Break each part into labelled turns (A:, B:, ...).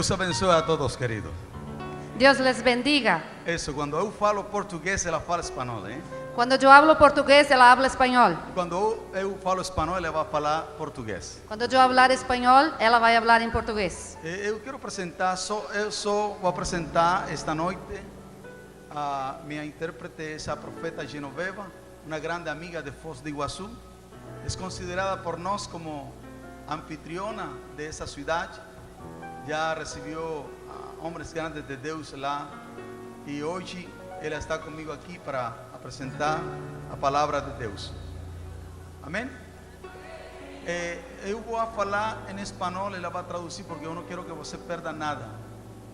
A: Deus abençoe a todos, queridos.
B: Deus les bendiga.
A: Isso, quando eu falo português, ela fala espanhol, hein?
B: Cuando yo hablo portugués, ela habla español.
A: Quando eu falo espanhol, ela vai falar português.
B: Cuando yo hablar español, ela vai hablar em português.
A: Eu quero apresentar, eu só vou apresentar esta noite a minha intérprete, essa profeta Genoveva, uma grande amiga de Foz do Iguaçu. É considerada por nós como anfitriona dessa cidade. Já recebeu homens grandes de Deus lá. E hoje ela está comigo aqui para apresentar a palavra de Deus. Amém? Eu vou falar em espanhol, ela vai traduzir porque eu não quero que você perda nada.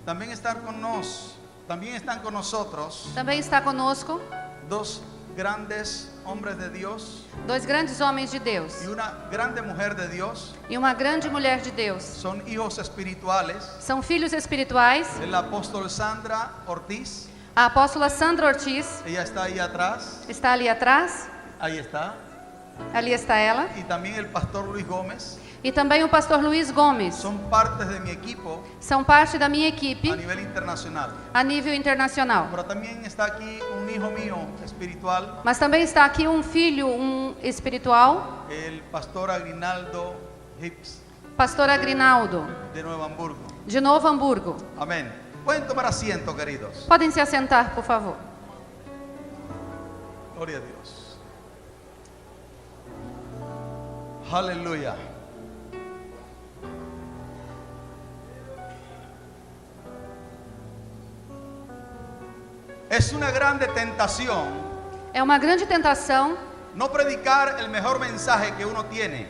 A: Também estão conosco, também estão com nós.
B: Também está conosco
A: Dois grandes homens de Deus.
B: dois grandes homens de Deus
A: E uma grande mulher de Deus.
B: e uma grande mulher de Deus.
A: São hijos espirituales.
B: São filhos espirituais.
A: El apóstol Sandra Ortiz.
B: A apóstola Sandra Ortiz
A: Ella está ahí atrás.
B: está ali atrás.
A: Ahí está.
B: Ali está ela.
A: Y también el pastor Luis Gómez.
B: E também o pastor Luiz Gomes.
A: Son partes de mi equipo
B: São parte da minha
A: a
B: equipe
A: nivel internacional.
B: a nível internacional.
A: Pero también está aquí un hijo mío espiritual,
B: Mas também está aqui um filho, espiritual,
A: el pastor Agrinaldo Hips,
B: pastor Agrinaldo,
A: de Nuevo Hamburgo.
B: de Novo Hamburgo.
A: Amén. Pueden tomar asiento, queridos.
B: Podem se assentar, por favor.
A: Gloria a Dios. Aleluya. Es una grande tentación
B: É uma grande tentação
A: no predicar el mejor mensaje que uno tiene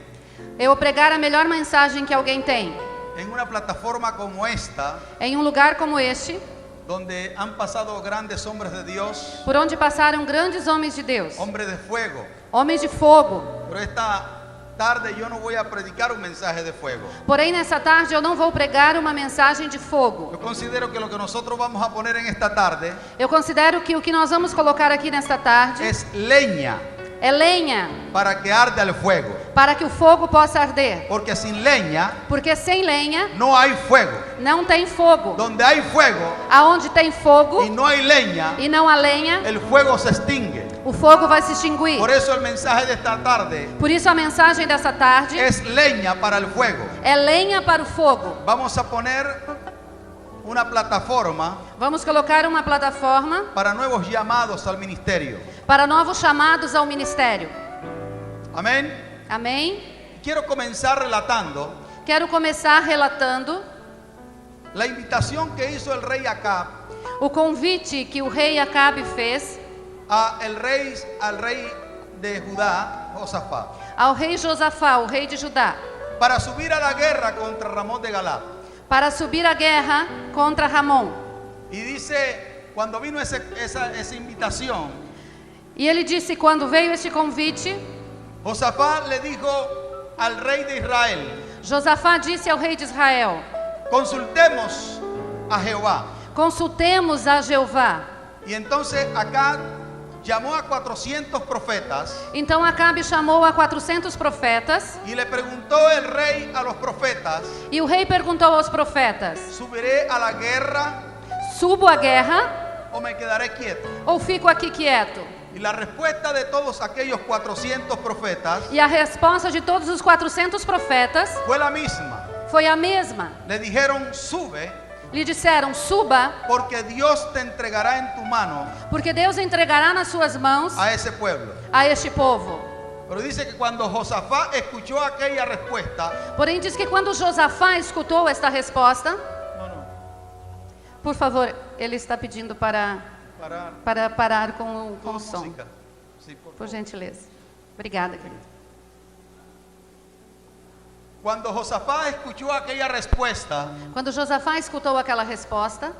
B: eu pregar a melhor mensagem que alguém tem
A: en una plataforma como esta,
B: em um lugar como este,
A: donde han pasado grandes hombres de Dios,
B: por onde passaram grandes homens de Deus,
A: hombres de fuego.
B: homens de fogo.
A: Pero esta tarde yo no voy a predicar un mensaje de fuego.
B: Porém, nessa tarde eu não vou pregar uma mensagem de fogo.
A: Yo considero que lo que nosotros vamos a poner en esta tarde
B: Eu considero que o que nós vamos colocar aqui nesta tarde
A: es leña
B: é lenha
A: para que arde el fuego.
B: para que o fogo possa arder.
A: Porque sin leña
B: Porque sem lenha
A: no hay fuego.
B: não tem fogo.
A: Donde hay fuego
B: Aonde tem fogo
A: y no hay leña,
B: e não há lenha,
A: el fuego se extingue.
B: o fogo vai se extinguir.
A: Por eso el mensaje de esta tarde
B: Por isso a mensagem dessa tarde
A: es leña para el fuego.
B: é lenha para o fogo.
A: Vamos a poner una plataforma
B: Vamos colocar uma plataforma
A: para nuevos llamados al ministerio.
B: para novos chamados ao ministério.
A: Amén.
B: Amém?
A: Quiero comenzar relatando
B: Quero começar relatando
A: la invitación que hizo el rey Acab
B: o convite que o rei Acabe fez
A: al rey de Judá, Josafat,
B: ao rei Josafá, o rei de Judá,
A: para subir a la guerra contra Ramón de Galat.
B: para subir a guerra contra Ramon.
A: Y dice, cuando vino esa invitación,
B: E ele disse, quando veio este convite,
A: Josafat le dijo al rey de Israel:
B: Josafá disse ao rei de Israel:
A: consultemos a Jehová.
B: consultemos a Jeová.
A: Y entonces acá llamó a 400 profetas
B: Então Acabe chamou a 400 profetas,
A: y le preguntó el rey a los profetas:
B: e o rei perguntou aos profetas:
A: ¿subiré a la guerra
B: subo a guerra
A: o me quedaré quieto?
B: ou fico aqui quieto?
A: Y la respuesta de todos aquellos 400 profetas
B: E a resposta de todos os 400 profetas
A: fue la misma.
B: foi a mesma.
A: Le dijeron: sube,
B: Lhe disseram: suba,
A: porque Dios te entregará en tu mano
B: porque Deus entregará nas suas mãos
A: a ese pueblo.
B: a este povo.
A: Pero dice que cuando Josafat escuchó aquella respuesta,
B: Porém, diz que quando Josafá escutou esta resposta, por favor, ele está pedindo para parar com o som,
A: música. Sí, por
B: por
A: favor.
B: gentileza. Obrigada, querido.
A: Cuando Josafat escuchó aquella respuesta,
B: Quando Josafá escutou aquela resposta,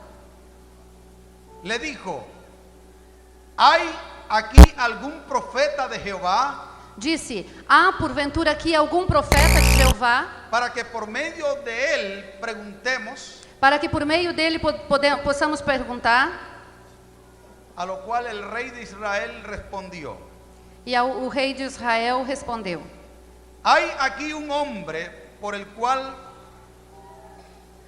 A: le dijo: ¿hay aquí algún profeta de Jehová
B: disse: há porventura aqui algum profeta de Jeová,
A: para que por medio de él preguntemos?
B: para que por meio dele possamos perguntar?
A: A lo cual el rey de Israel respondió:
B: E o rei de Israel respondeu:
A: hay aquí un hombre por el cual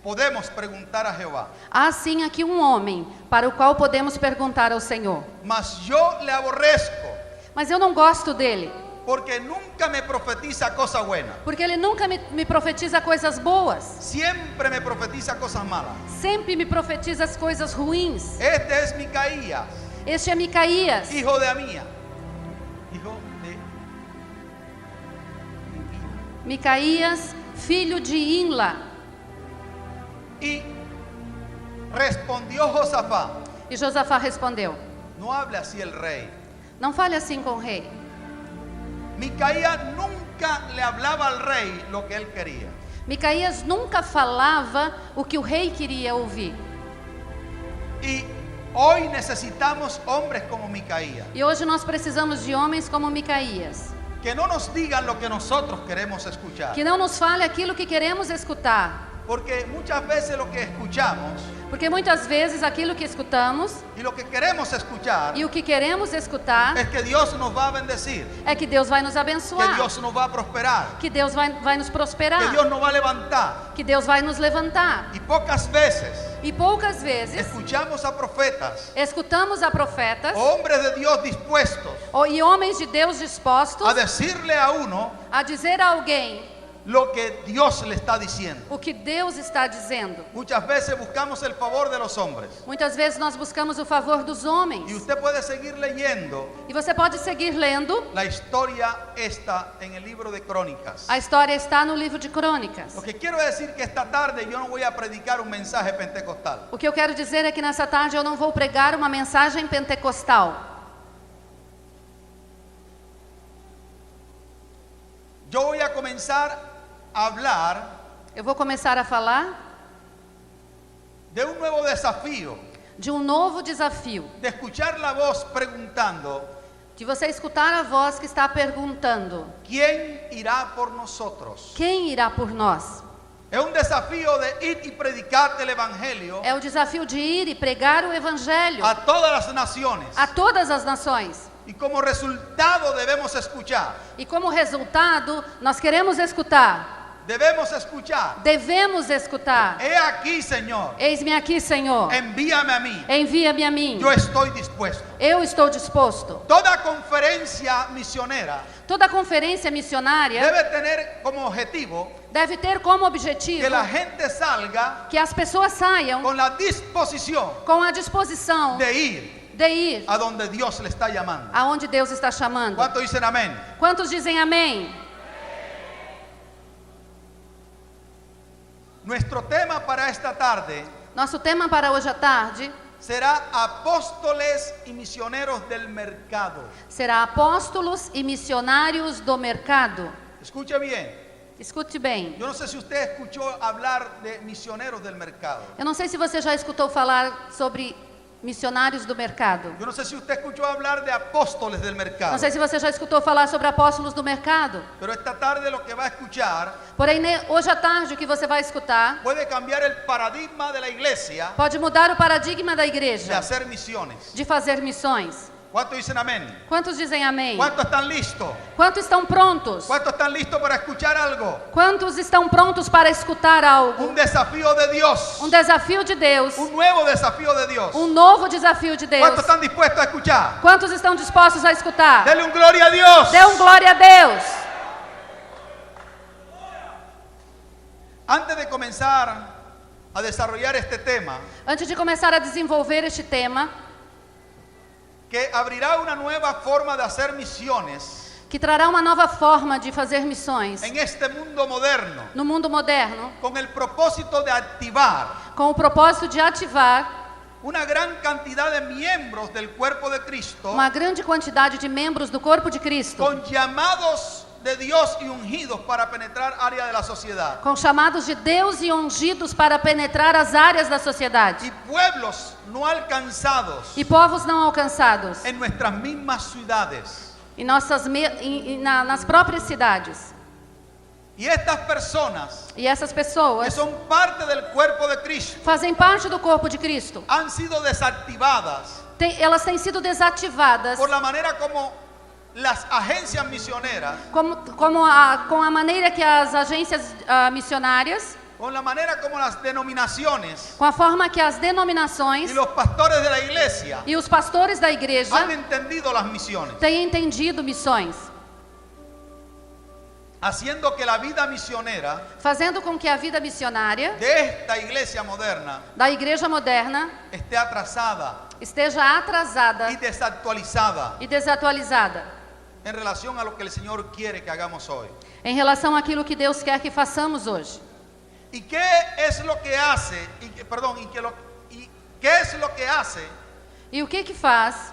A: podemos preguntar a Jehová.
B: Há sim aqui um homem para o qual podemos perguntar ao Senhor.
A: Mas yo le aborrezco,
B: Mas eu não gosto dele,
A: porque nunca me profetiza cosa buena.
B: porque ele nunca me profetiza coisas boas.
A: Siempre me profetiza cosas malas.
B: Sempre me profetiza as coisas ruins.
A: Este es Micaías,
B: Este é Micaías,
A: hijo de Amía. Hijo de
B: Micaías, filho de Inla.
A: Y respondió Josafá:
B: E Josafá respondeu:
A: no hable así el rey.
B: Não fale assim com o rei.
A: Micaías nunca le hablaba al rey lo que él quería.
B: Micaías nunca falava o que o rei queria ouvir.
A: Y hoy necesitamos hombres como Micaías,
B: E hoje nós precisamos de homens como Micaías,
A: que no nos digan lo que nosotros queremos escuchar.
B: que não nos fale aquilo que queremos escutar.
A: Porque muchas veces lo que escuchamos
B: Porque muitas vezes aquilo que escutamos
A: y lo que queremos escuchar
B: e o que queremos escutar
A: es que Dios nos va a bendecir,
B: é que Deus vai nos
A: que
B: abençoar,
A: Dios nos va a prosperar,
B: que Deus vai nos
A: que
B: prosperar,
A: Dios nos va a levantar.
B: que Deus vai nos levantar.
A: Y pocas veces
B: E poucas vezes
A: escuchamos a profetas,
B: escutamos a profetas
A: hombres de Dios dispuestos
B: e homens de Deus dispostos
A: a decirle a uno
B: a dizer a alguém
A: lo que Dios le está diciendo.
B: o que Deus está dizendo.
A: Muchas veces buscamos el favor de los hombres.
B: Muitas vezes nós buscamos o favor dos
A: Y
B: homens.
A: usted puede seguir leyendo
B: E você pode seguir lendo.
A: la historia esta en el libro de Crónicas.
B: A história está no livro de Crônicas.
A: Lo que quiero decir que esta tarde yo no voy a predicar un mensaje pentecostal.
B: O que eu quero dizer é que nessa tarde eu não vou pregar uma mensagem pentecostal.
A: Yo voy a comenzar a hablar
B: Eu vou começar a falar
A: de un nuevo desafío,
B: de um novo desafio.
A: de escuchar la voz preguntando,
B: De você escutar a voz que está perguntando:
A: ¿quién irá por nosotros?
B: quem irá por nós?
A: Es un desafío de ir y predicar el evangelio
B: É o desafio de ir e pregar o evangelho
A: a todas las naciones.
B: a todas as nações.
A: Y como resultado debemos escuchar.
B: E como resultado, nós queremos escutar.
A: Debemos escuchar.
B: Devemos escutar.
A: He aquí, Señor,
B: Eis-me aqui, Senhor.
A: envíame a mí.
B: Envia-me a mim.
A: Yo estoy dispuesto.
B: Eu estou disposto.
A: Toda conferencia misionera
B: Toda conferência missionária
A: debe tener como objetivo
B: deve ter como objetivo
A: que la gente salga
B: que as pessoas saiam
A: con la disposición
B: com a disposição
A: de ir
B: de ir
A: a donde Dios le está llamando.
B: aonde Deus está chamando.
A: ¿Cuántos dicen amén?
B: Quantos dizem amém?
A: Nuestro tema para esta tarde
B: Nosso tema para hoje à tarde
A: será apóstoles y misioneros del mercado.
B: será apóstolos e missionários do mercado.
A: Escuche bien.
B: Escute bem.
A: Yo no sé si usted escuchó hablar de misioneros del mercado.
B: Eu não sei se você já escutou falar sobre missionários do mercado.
A: Yo no sé si usted escuchó hablar de apóstoles del mercado.
B: Não sei se você já escutou falar sobre apóstolos do mercado.
A: Pero esta tarde lo que va a escuchar
B: Porém, hoje à tarde o que você vai escutar
A: puede cambiar el paradigma de la iglesia
B: pode mudar o paradigma da
A: de
B: igreja
A: hacer misiones.
B: de fazer missões.
A: ¿Cuántos dicen amén?
B: Quantos dizem amém?
A: ¿Cuántos están listos?
B: Quantos estão prontos?
A: ¿Cuántos están listos para escuchar algo?
B: Quantos estão prontos para escutar algo?
A: Un desafío de Dios.
B: Um desafio de Deus.
A: Un nuevo desafío de Dios.
B: Um novo desafio de Deus.
A: ¿Cuántos están dispuestos a escuchar?
B: Quantos estão dispostos a escutar?
A: Dele un gloria a Dios.
B: Dê glória a Deus.
A: Antes de comenzar a desarrollar este tema,
B: Antes de começar a desenvolver este tema,
A: que abrirá una nueva forma de hacer misiones
B: que trará uma nova forma de fazer missões
A: en este mundo moderno,
B: no mundo moderno,
A: con el propósito de activar
B: com o propósito de ativar
A: una gran cantidad de miembros del cuerpo de Cristo,
B: uma grande quantidade de membros do corpo de Cristo,
A: con llamados de Dios y ungidos para penetrar áreas de la sociedad,
B: com chamados de Deus e ungidos para penetrar as áreas da sociedade,
A: y pueblos no alcanzados
B: e povos não alcançados
A: en nuestras mismas ciudades.
B: em nas próprias cidades.
A: Y estas personas
B: E essas
A: que
B: pessoas
A: son parte del cuerpo de Cristo
B: fazem parte do corpo de Cristo.
A: han sido desactivadas
B: Elas têm sido desativadas
A: por la manera como las agencias misioneras
B: com a maneira que as agências missionárias
A: con la manera como las denominaciones
B: com a forma que as
A: y
B: denominações
A: los pastores de la iglesia
B: e os pastores da igreja
A: han entendido las misiones,
B: têm entendido missões,
A: haciendo que la vida misionera
B: fazendo com que a vida missionária
A: de esta iglesia moderna
B: da igreja moderna
A: esté atrasada
B: esteja atrasada
A: y desactualizada
B: e desatualizada
A: en relación a lo que el Señor quiere que hagamos hoy.
B: em relação àquilo que Deus quer que façamos hoje.
A: ¿Y qué es lo que hace? ¿Qué es lo que hace?
B: E o que faz?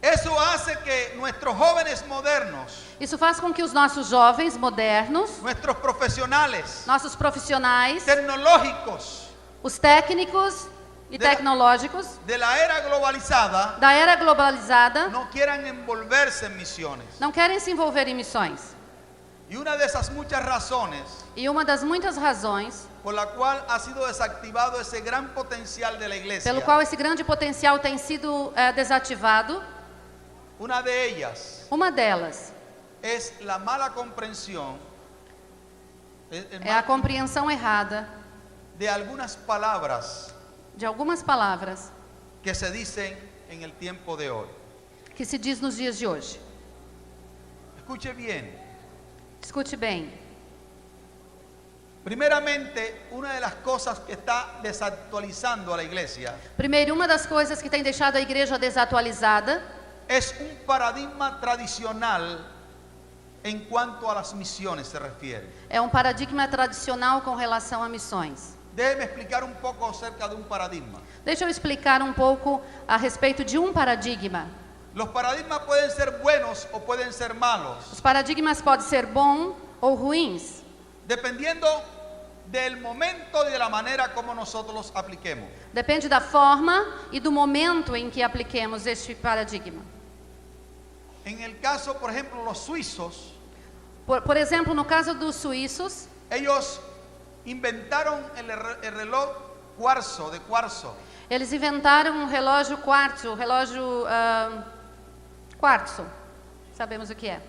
A: Eso hace que nuestros jóvenes modernos,
B: Isso faz com que os nossos jovens modernos,
A: nuestros profesionales,
B: nossos profissionais,
A: tecnológicos,
B: os técnicos e tecnológicos
A: de la era globalizada,
B: da era globalizada
A: no quieran envolverse en misiones.
B: não querem se envolver em missões.
A: Y una de esas muchas razones
B: E uma das muitas razões
A: por la cual ha sido desactivado ese gran potencial de la iglesia,
B: pelo qual esse grande potencial tem sido desativado,
A: una de ellas
B: uma delas
A: es la mala comprensión
B: é a compreensão errada
A: de algunas palabras
B: de algumas palavras
A: que se dicen en el tiempo de hoy.
B: que se diz nos dias de hoje.
A: Escuche bien.
B: Escute bem.
A: Primeramente, una de las cosas que está desactualizando a la iglesia
B: Primeiro, uma das coisas que tem deixado a igreja desatualizada
A: es un paradigma tradicional en cuanto a las misiones se refiere.
B: é um paradigma tradicional com relação a missões.
A: Déjeme explicar un poco acerca de un paradigma.
B: Deixa eu explicar um pouco a respeito de um paradigma.
A: Los paradigmas pueden ser buenos o pueden ser malos,
B: Os paradigmas podem ser bons ou ruins,
A: dependiendo del momento y de la manera como nosotros los apliquemos.
B: depende da forma e do momento em que apliquemos este paradigma.
A: En el caso, por ejemplo, los suizos,
B: Por exemplo, no caso dos suíços,
A: ellos inventaron el reloj de cuarzo.
B: eles inventaram um relógio quartzo, quartzo, sabemos o que é.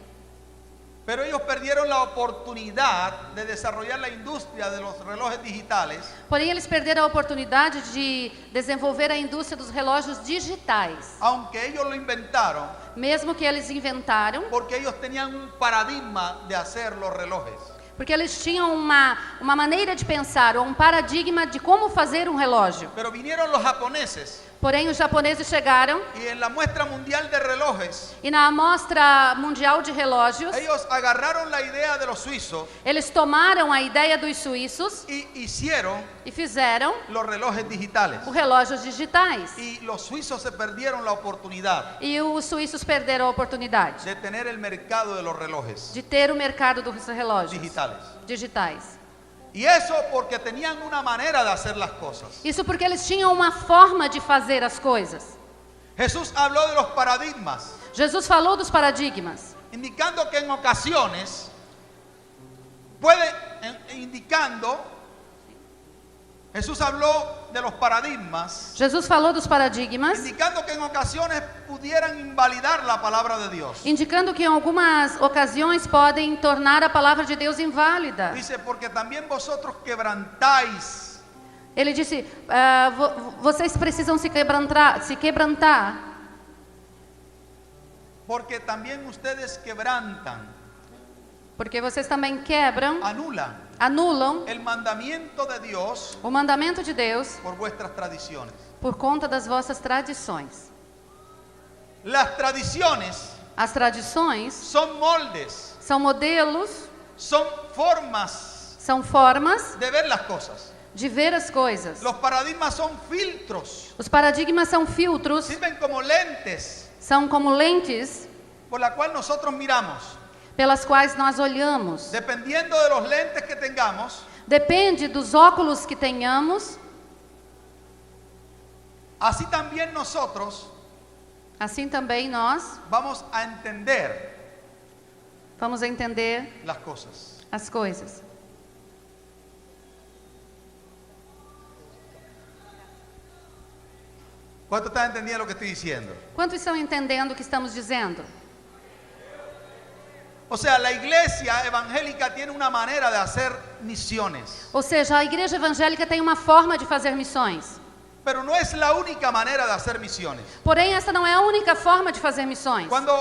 A: Pero ellos perdieron la oportunidad de desarrollar la industria de los relojes digitales,
B: Porém, eles perderam a oportunidade de desenvolver a indústria dos relógios digitais,
A: aunque ellos lo inventaron,
B: mesmo que eles inventaram,
A: porque ellos tenían un paradigma de hacer los relojes.
B: porque eles tinham uma maneira de pensar, ou um paradigma de como fazer um relógio.
A: Pero vinieron los japoneses
B: Porém, os japoneses chegaram
A: y en la muestra mundial de relojes,
B: e na amostra mundial de relógios,
A: ellos agarraron la idea de los suizos
B: eles tomaram a ideia dos suíços
A: y hicieron
B: e fizeram
A: los relojes digitales.
B: os relógios digitais.
A: Y los suizos se perdieron la oportunidad
B: E os suíços perderam a oportunidade
A: de tener el mercado de los relojes
B: de ter o mercado dos relógios
A: digitais. Y eso porque tenían una manera de hacer las cosas.
B: Isso porque eles tinham uma forma de fazer as coisas.
A: Jesús habló de los paradigmas,
B: Jesus falou dos paradigmas,
A: indicando que en ocasiones Jesús habló de los paradigmas,
B: Jesus falou dos paradigmas,
A: indicando que en ocasiones pudieran invalidar la palabra de Dios.
B: indicando que em algumas ocasiões podem tornar a palavra de Deus inválida.
A: Dice, porque también vosotros quebrantáis.
B: Ele disse, vocês precisam se quebrantar,
A: Porque también ustedes quebrantan,
B: porque vocês também quebram,
A: anulam el mandamiento de Dios
B: o mandamento de Deus
A: por vuestras tradiciones.
B: por conta das vossas tradições.
A: Las tradiciones
B: As tradições
A: son moldes,
B: são modelos,
A: son formas
B: são formas
A: de ver las cosas.
B: de ver as coisas.
A: Los paradigmas son filtros,
B: Os paradigmas são filtros,
A: sirven como lentes
B: são como lentes
A: por la cual nosotros miramos.
B: pelas quais nós olhamos.
A: Dependiendo de los lentes que tengamos,
B: Depende dos óculos que tenhamos,
A: así también nosotros
B: assim também nós
A: vamos a entender
B: vamos entender
A: las cosas.
B: as coisas.
A: ¿Cuánto están entendiendo lo que estoy diciendo?
B: Quantos estão entendendo o que estamos dizendo?
A: O O sea, la iglesia evangélica tiene una manera de hacer misiones.
B: Ou seja, a igreja evangélica tem uma forma de fazer missões.
A: Pero no es la única manera de hacer misiones.
B: Porém, essa não é a única forma de fazer missões.
A: Cuando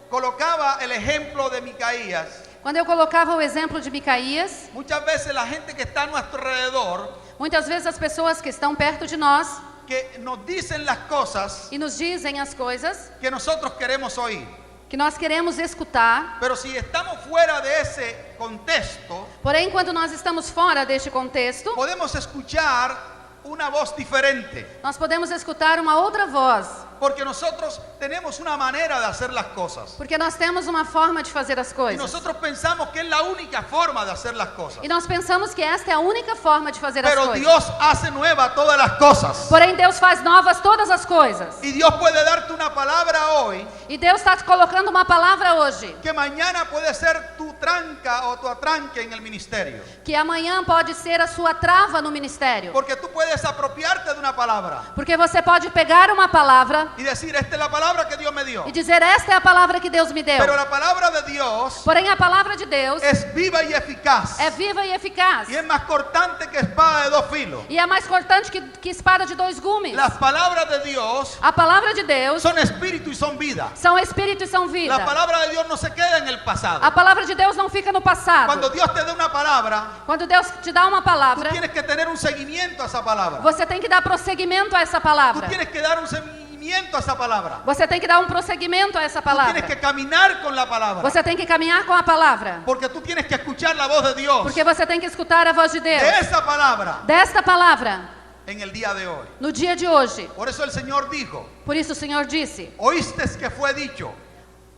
A: colocaba el ejemplo de Micaías,
B: Quando eu colocava o exemplo de Micaías,
A: muchas veces la gente que está a nuestro alrededor,
B: muitas vezes as pessoas que estão perto de nós
A: que nos dicen las cosas
B: e nos dizem as coisas
A: que nosotros queremos oír.
B: que nós queremos escutar.
A: Pero si estamos fuera de ese contexto,
B: Porém, quando nós estamos fora deste contexto,
A: podemos escuchar una voz diferente.
B: nós podemos escutar uma outra voz,
A: Porque nosotros tenemos una manera de hacer las cosas.
B: porque nós temos uma forma de fazer as
A: Y
B: coisas.
A: nosotros pensamos que es la única forma de hacer las cosas.
B: E nós pensamos que esta é a única forma de fazer as
A: Pero
B: coisas.
A: Dios hace nueva todas las cosas.
B: Porém, Deus faz novas todas as coisas.
A: Y Dios puede darte una palabra hoy
B: E Deus está te colocando uma palavra hoje,
A: que mañana puede ser tu tranca o tu atranque en el ministerio.
B: que amanhã pode ser a sua trava no ministério.
A: Porque tú puedes apropiarte de una palabra
B: Porque você pode pegar uma palavra
A: y decir, esta es la palabra que Dios me dio.
B: e dizer, esta é a palavra que Deus me deu.
A: Pero la palabra de Dios
B: Porém, a palavra de Deus
A: es viva y eficaz.
B: é viva e eficaz.
A: Y es más cortante que espada de dos filos.
B: E é mais cortante que espada de dois gumes.
A: Las palabras de Dios
B: A palavra de Deus
A: son espíritu y son vida.
B: são espírito e são vida.
A: La palabra de Dios no se queda en el pasado.
B: A palavra de Deus não fica no passado.
A: Cuando Dios te da una palabra,
B: Quando Deus te dá uma
A: tú
B: palavra,
A: tienes que tener un seguimiento a esa palabra.
B: você tem que dar prosseguimento a essa
A: Tú
B: palavra.
A: tienes que dar un seguimiento a esa palabra.
B: Você tem que dar um prosseguimento a essa
A: Tú tienes
B: palavra.
A: que caminar con la palabra.
B: Você tem que caminhar com a palavra.
A: Porque tú tienes que escuchar la voz de Dios.
B: Porque você tem que escutar a voz de Deus.
A: De esa palabra
B: Desta palavra,
A: en el día de hoy.
B: no dia de hoje.
A: Por eso el Señor dijo,
B: Por isso o Senhor disse,
A: oíste que fue dicho,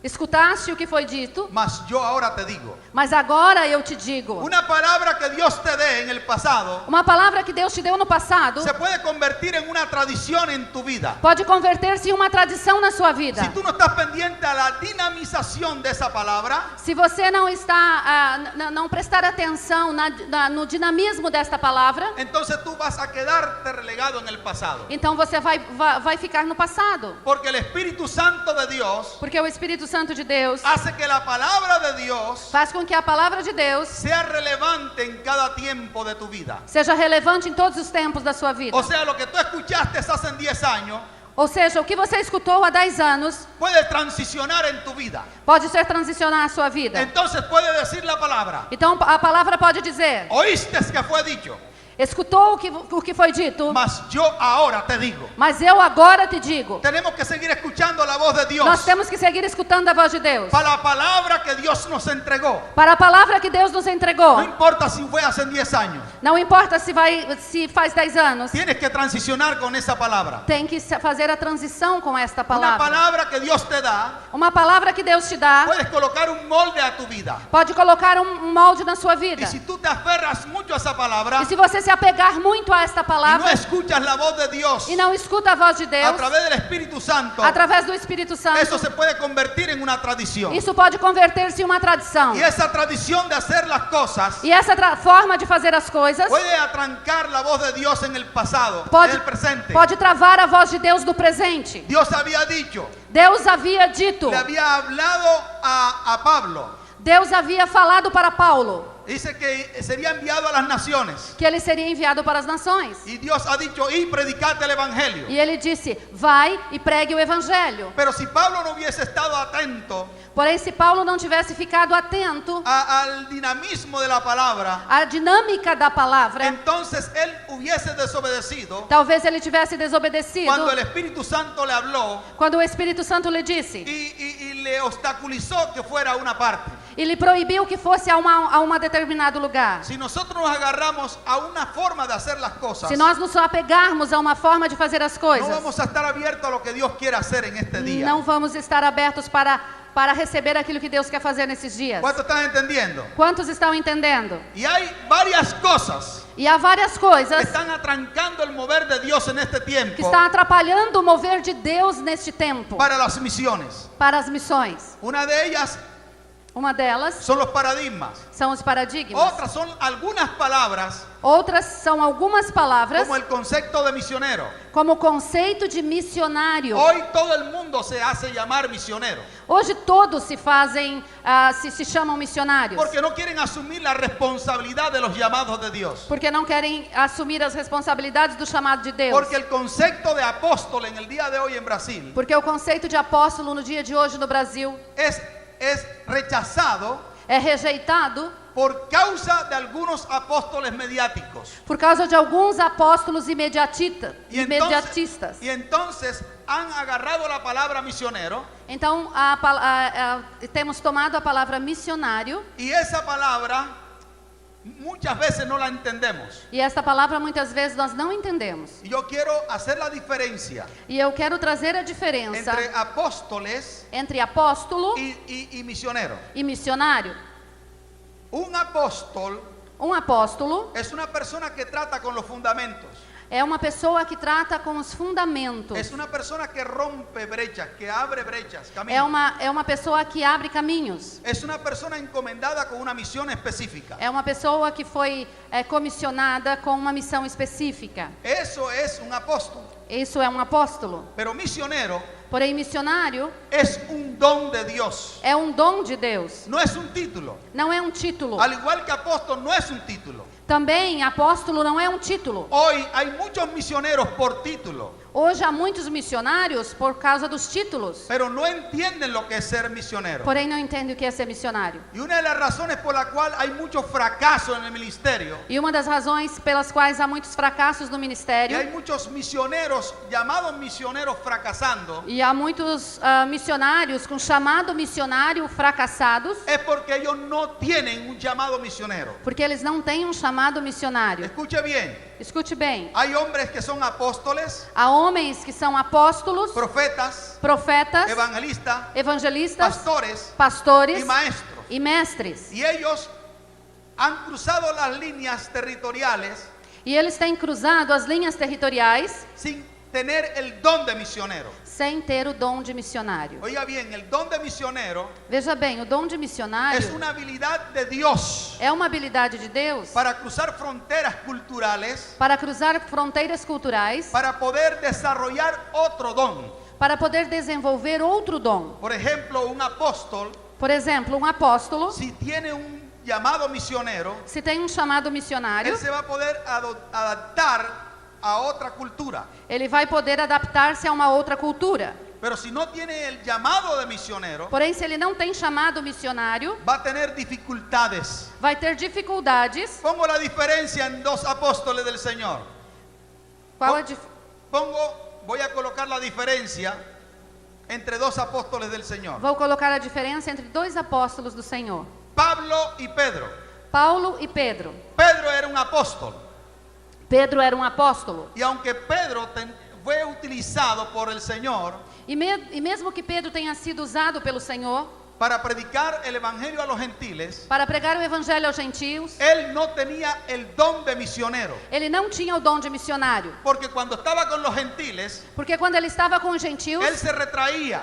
B: escutaste o que foi dito,
A: mas yo ahora te digo.
B: mas agora eu te digo.
A: Una palabra que Dios te dé en el pasado
B: Uma palavra que Deus te deu no passado
A: se puede convertir en una tradición en tu vida.
B: pode converter-se em uma tradição na sua vida.
A: Si tú no estás pendiente a la dinamización de esa palabra,
B: Se você não está, não prestar atenção no dinamismo desta palavra,
A: entonces tú vas a quedarte relegado en el pasado.
B: então você vai ficar no passado.
A: Porque el Espíritu Santo de Dios
B: Porque o Espírito Santo de Deus
A: hace que la palabra de Dios
B: faz com que a palavra de Deus
A: sea relevante en cada tiempo de tu vida.
B: seja relevante em todos os tempos da sua vida.
A: O sea, lo que tú escuchaste hace 10 años
B: Ou seja, o que você escutou há 10 anos
A: puede transicionar en tu vida.
B: pode ser transicionar a sua vida.
A: Entonces puede decir la palabra,
B: Então a palavra pode dizer,
A: oíste que fue dicho,
B: escutou o que foi dito,
A: mas yo ahora te digo.
B: mas eu agora te digo.
A: Tenemos que seguir escuchando la voz de Dios.
B: Nós temos que seguir escutando a voz de Deus.
A: Para la palabra que Dios nos entregó.
B: Para a palavra que Deus nos entregou.
A: No importa si fue hace 10 años.
B: Não importa se faz 10 anos.
A: Tienes que transicionar con esa palabra.
B: Tem que fazer a transição com esta
A: Una
B: palavra.
A: palabra que Dios te da,
B: Uma palavra que Deus te dá,
A: puedes colocar un molde a tu vida.
B: pode colocar um molde na sua vida.
A: Y si tú te aferras mucho a esa palabra
B: E se você se apegar muito a esta
A: y no
B: palavra
A: escuchas la voz de Dios
B: e não escuta a voz de
A: a
B: Deus,
A: través del Espíritu Santo,
B: através do Espírito Santo,
A: eso se puede convertir en una tradición.
B: isso pode converter-se em uma tradição.
A: Y esa tradición de hacer las cosas
B: E essa forma de fazer as coisas
A: puede atrancar la voz de Dios en el pasado,
B: pode,
A: en el presente.
B: pode travar a voz de Deus do presente.
A: Dios había dicho,
B: Deus havia dito,
A: le había hablado a Pablo.
B: Deus havia falado para Paulo
A: Dice que sería enviado a las naciones.
B: que ele seria enviado para as nações.
A: Y Dios ha dicho, y predicate el evangelio.
B: E ele disse, vai e pregue o evangelho.
A: Pero si Pablo no hubiese estado atento
B: Porém, se Paulo não tivesse ficado atento
A: al dinamismo de la palabra,
B: à dinâmica da palavra,
A: entonces él hubiese desobedecido
B: talvez ele tivesse desobedecido
A: cuando el Espíritu Santo le habló
B: quando o Espírito Santo lhe disse
A: y le obstaculizó que fuera a una parte.
B: e lhe proibiu que fosse a um determinado lugar.
A: Si nosotros nos agarramos a una forma de hacer las cosas,
B: Se nós nos apegarmos a uma forma de fazer as
A: no
B: coisas,
A: vamos a estar abiertos a lo que Dios quiere hacer en este día.
B: não vamos estar abertos para receber aquilo que Deus quer fazer nesses dias.
A: ¿Cuánto están entendiendo?
B: Quantos estão entendendo?
A: Y hay varias cosas
B: E há várias
A: que
B: coisas
A: están atrancando el mover de Dios en este
B: que
A: tiempo
B: estão atrapalhando o mover de Deus neste tempo
A: para las misiones.
B: para as missões.
A: Una de ellas
B: Uma delas
A: son los paradigmas.
B: são os paradigmas.
A: Otras son algunas palabras
B: Outras são algumas palavras,
A: como el concepto de misionero.
B: como o conceito de missionário.
A: Hoy todo el mundo se hace llamar misionero
B: Hoje todos se fazem, se chamam missionários.
A: porque no quieren asumir la responsabilidad de los llamados de Dios.
B: Porque não querem assumir as responsabilidades do chamado de Deus.
A: Porque el concepto de apóstol en el día de hoy en Brasil
B: Porque o conceito de apóstolo no dia de hoje no Brasil
A: es rechazado
B: é rejeitado
A: por causa de algunos apóstoles mediáticos.
B: por causa de alguns apóstolos
A: Y
B: imediatistas.
A: entonces han agarrado la palabra misionero
B: Então, temos tomado a palavra missionário,
A: y esa palabra muchas veces no la entendemos.
B: e esta palavra muitas vezes nós não entendemos.
A: Y yo quiero hacer la diferencia
B: E eu quero trazer a diferença
A: entre apóstoles
B: entre apóstolo
A: y misionero.
B: e missionário.
A: Un apóstol
B: Um apóstolo
A: es una persona que trata con los fundamentos.
B: é uma pessoa que trata com os fundamentos.
A: Es una persona que rompe brechas, que abre brechas,
B: É
A: caminos.
B: uma pessoa que abre caminhos.
A: Es una persona encomendada con una misión específica.
B: É uma pessoa que foi comissionada com uma missão específica.
A: Eso es un apóstol.
B: Isso é um apóstolo.
A: Pero misionero
B: Porém, missionário
A: es un don de Dios.
B: é um dom de Deus.
A: No es un título.
B: Não é um título.
A: Al igual que apóstol no es un título.
B: Também, apóstolo não é um título.
A: Hoy hay muchos misioneros por título,
B: Hoje há muitos missionários por causa dos títulos.
A: pero no entienden lo que es ser misionero.
B: Porém, não entendem o que é ser missionário.
A: Y una de las razones por la cual hay mucho fracaso en el ministerio,
B: E uma das razões pelas quais há muitos fracassos no
A: y
B: ministério,
A: hay muchos misioneros, llamados misioneros, fracasando,
B: e há muitos missionários com chamado missionário fracassados,
A: es porque ellos no tienen un llamado misionero.
B: porque eles não têm um chamado missionário.
A: Escuche bien,
B: Escute bem.
A: hay hombres que son apóstoles,
B: Há homens que são apóstolos,
A: profetas,
B: profetas,
A: evangelistas,
B: evangelistas,
A: pastores
B: pastores
A: y maestros.
B: e mestres.
A: Y ellos han cruzado las líneas territoriales
B: E eles têm cruzado as linhas territoriais
A: sin tener el don de misionero.
B: sem ter o dom de missionário.
A: Oiga bien, el don de misionero
B: Veja bem, o dom de missionário
A: es una habilidad de Dios
B: é uma habilidade de Deus
A: para cruzar fronteras culturales,
B: para cruzar fronteiras culturais,
A: para poder desarrollar otro don.
B: para poder desenvolver outro dom.
A: Por ejemplo, un apóstol,
B: Por exemplo, um apóstolo,
A: si tiene un llamado misionero,
B: se tem um chamado missionário,
A: él se va a poder adaptar a otra cultura.
B: ele vai poder adaptar-se a uma outra cultura.
A: Pero si no tiene el llamado de misionero,
B: Porém, se ele não tem chamado missionário,
A: va a tener dificultades.
B: vai ter dificuldades.
A: Pongo la diferencia en dos apóstoles del Señor.
B: Qual a
A: Voy a colocar la diferencia entre dos apóstoles del Señor.
B: Vou colocar a diferença entre dois apóstolos do Senhor,
A: Pablo y Pedro.
B: Paulo e Pedro.
A: Pedro era un apóstol.
B: Pedro era um apóstolo.
A: Y aunque Pedro fue utilizado por el Señor
B: E mesmo que Pedro tenha sido usado pelo Senhor
A: para predicar el evangelio a los gentiles,
B: para pregar o evangelho aos gentios,
A: él no tenía el don de misionero.
B: ele não tinha o dom de missionário.
A: Porque cuando estaba con los gentiles,
B: Porque quando ele estava com os gentios,
A: él se retraía,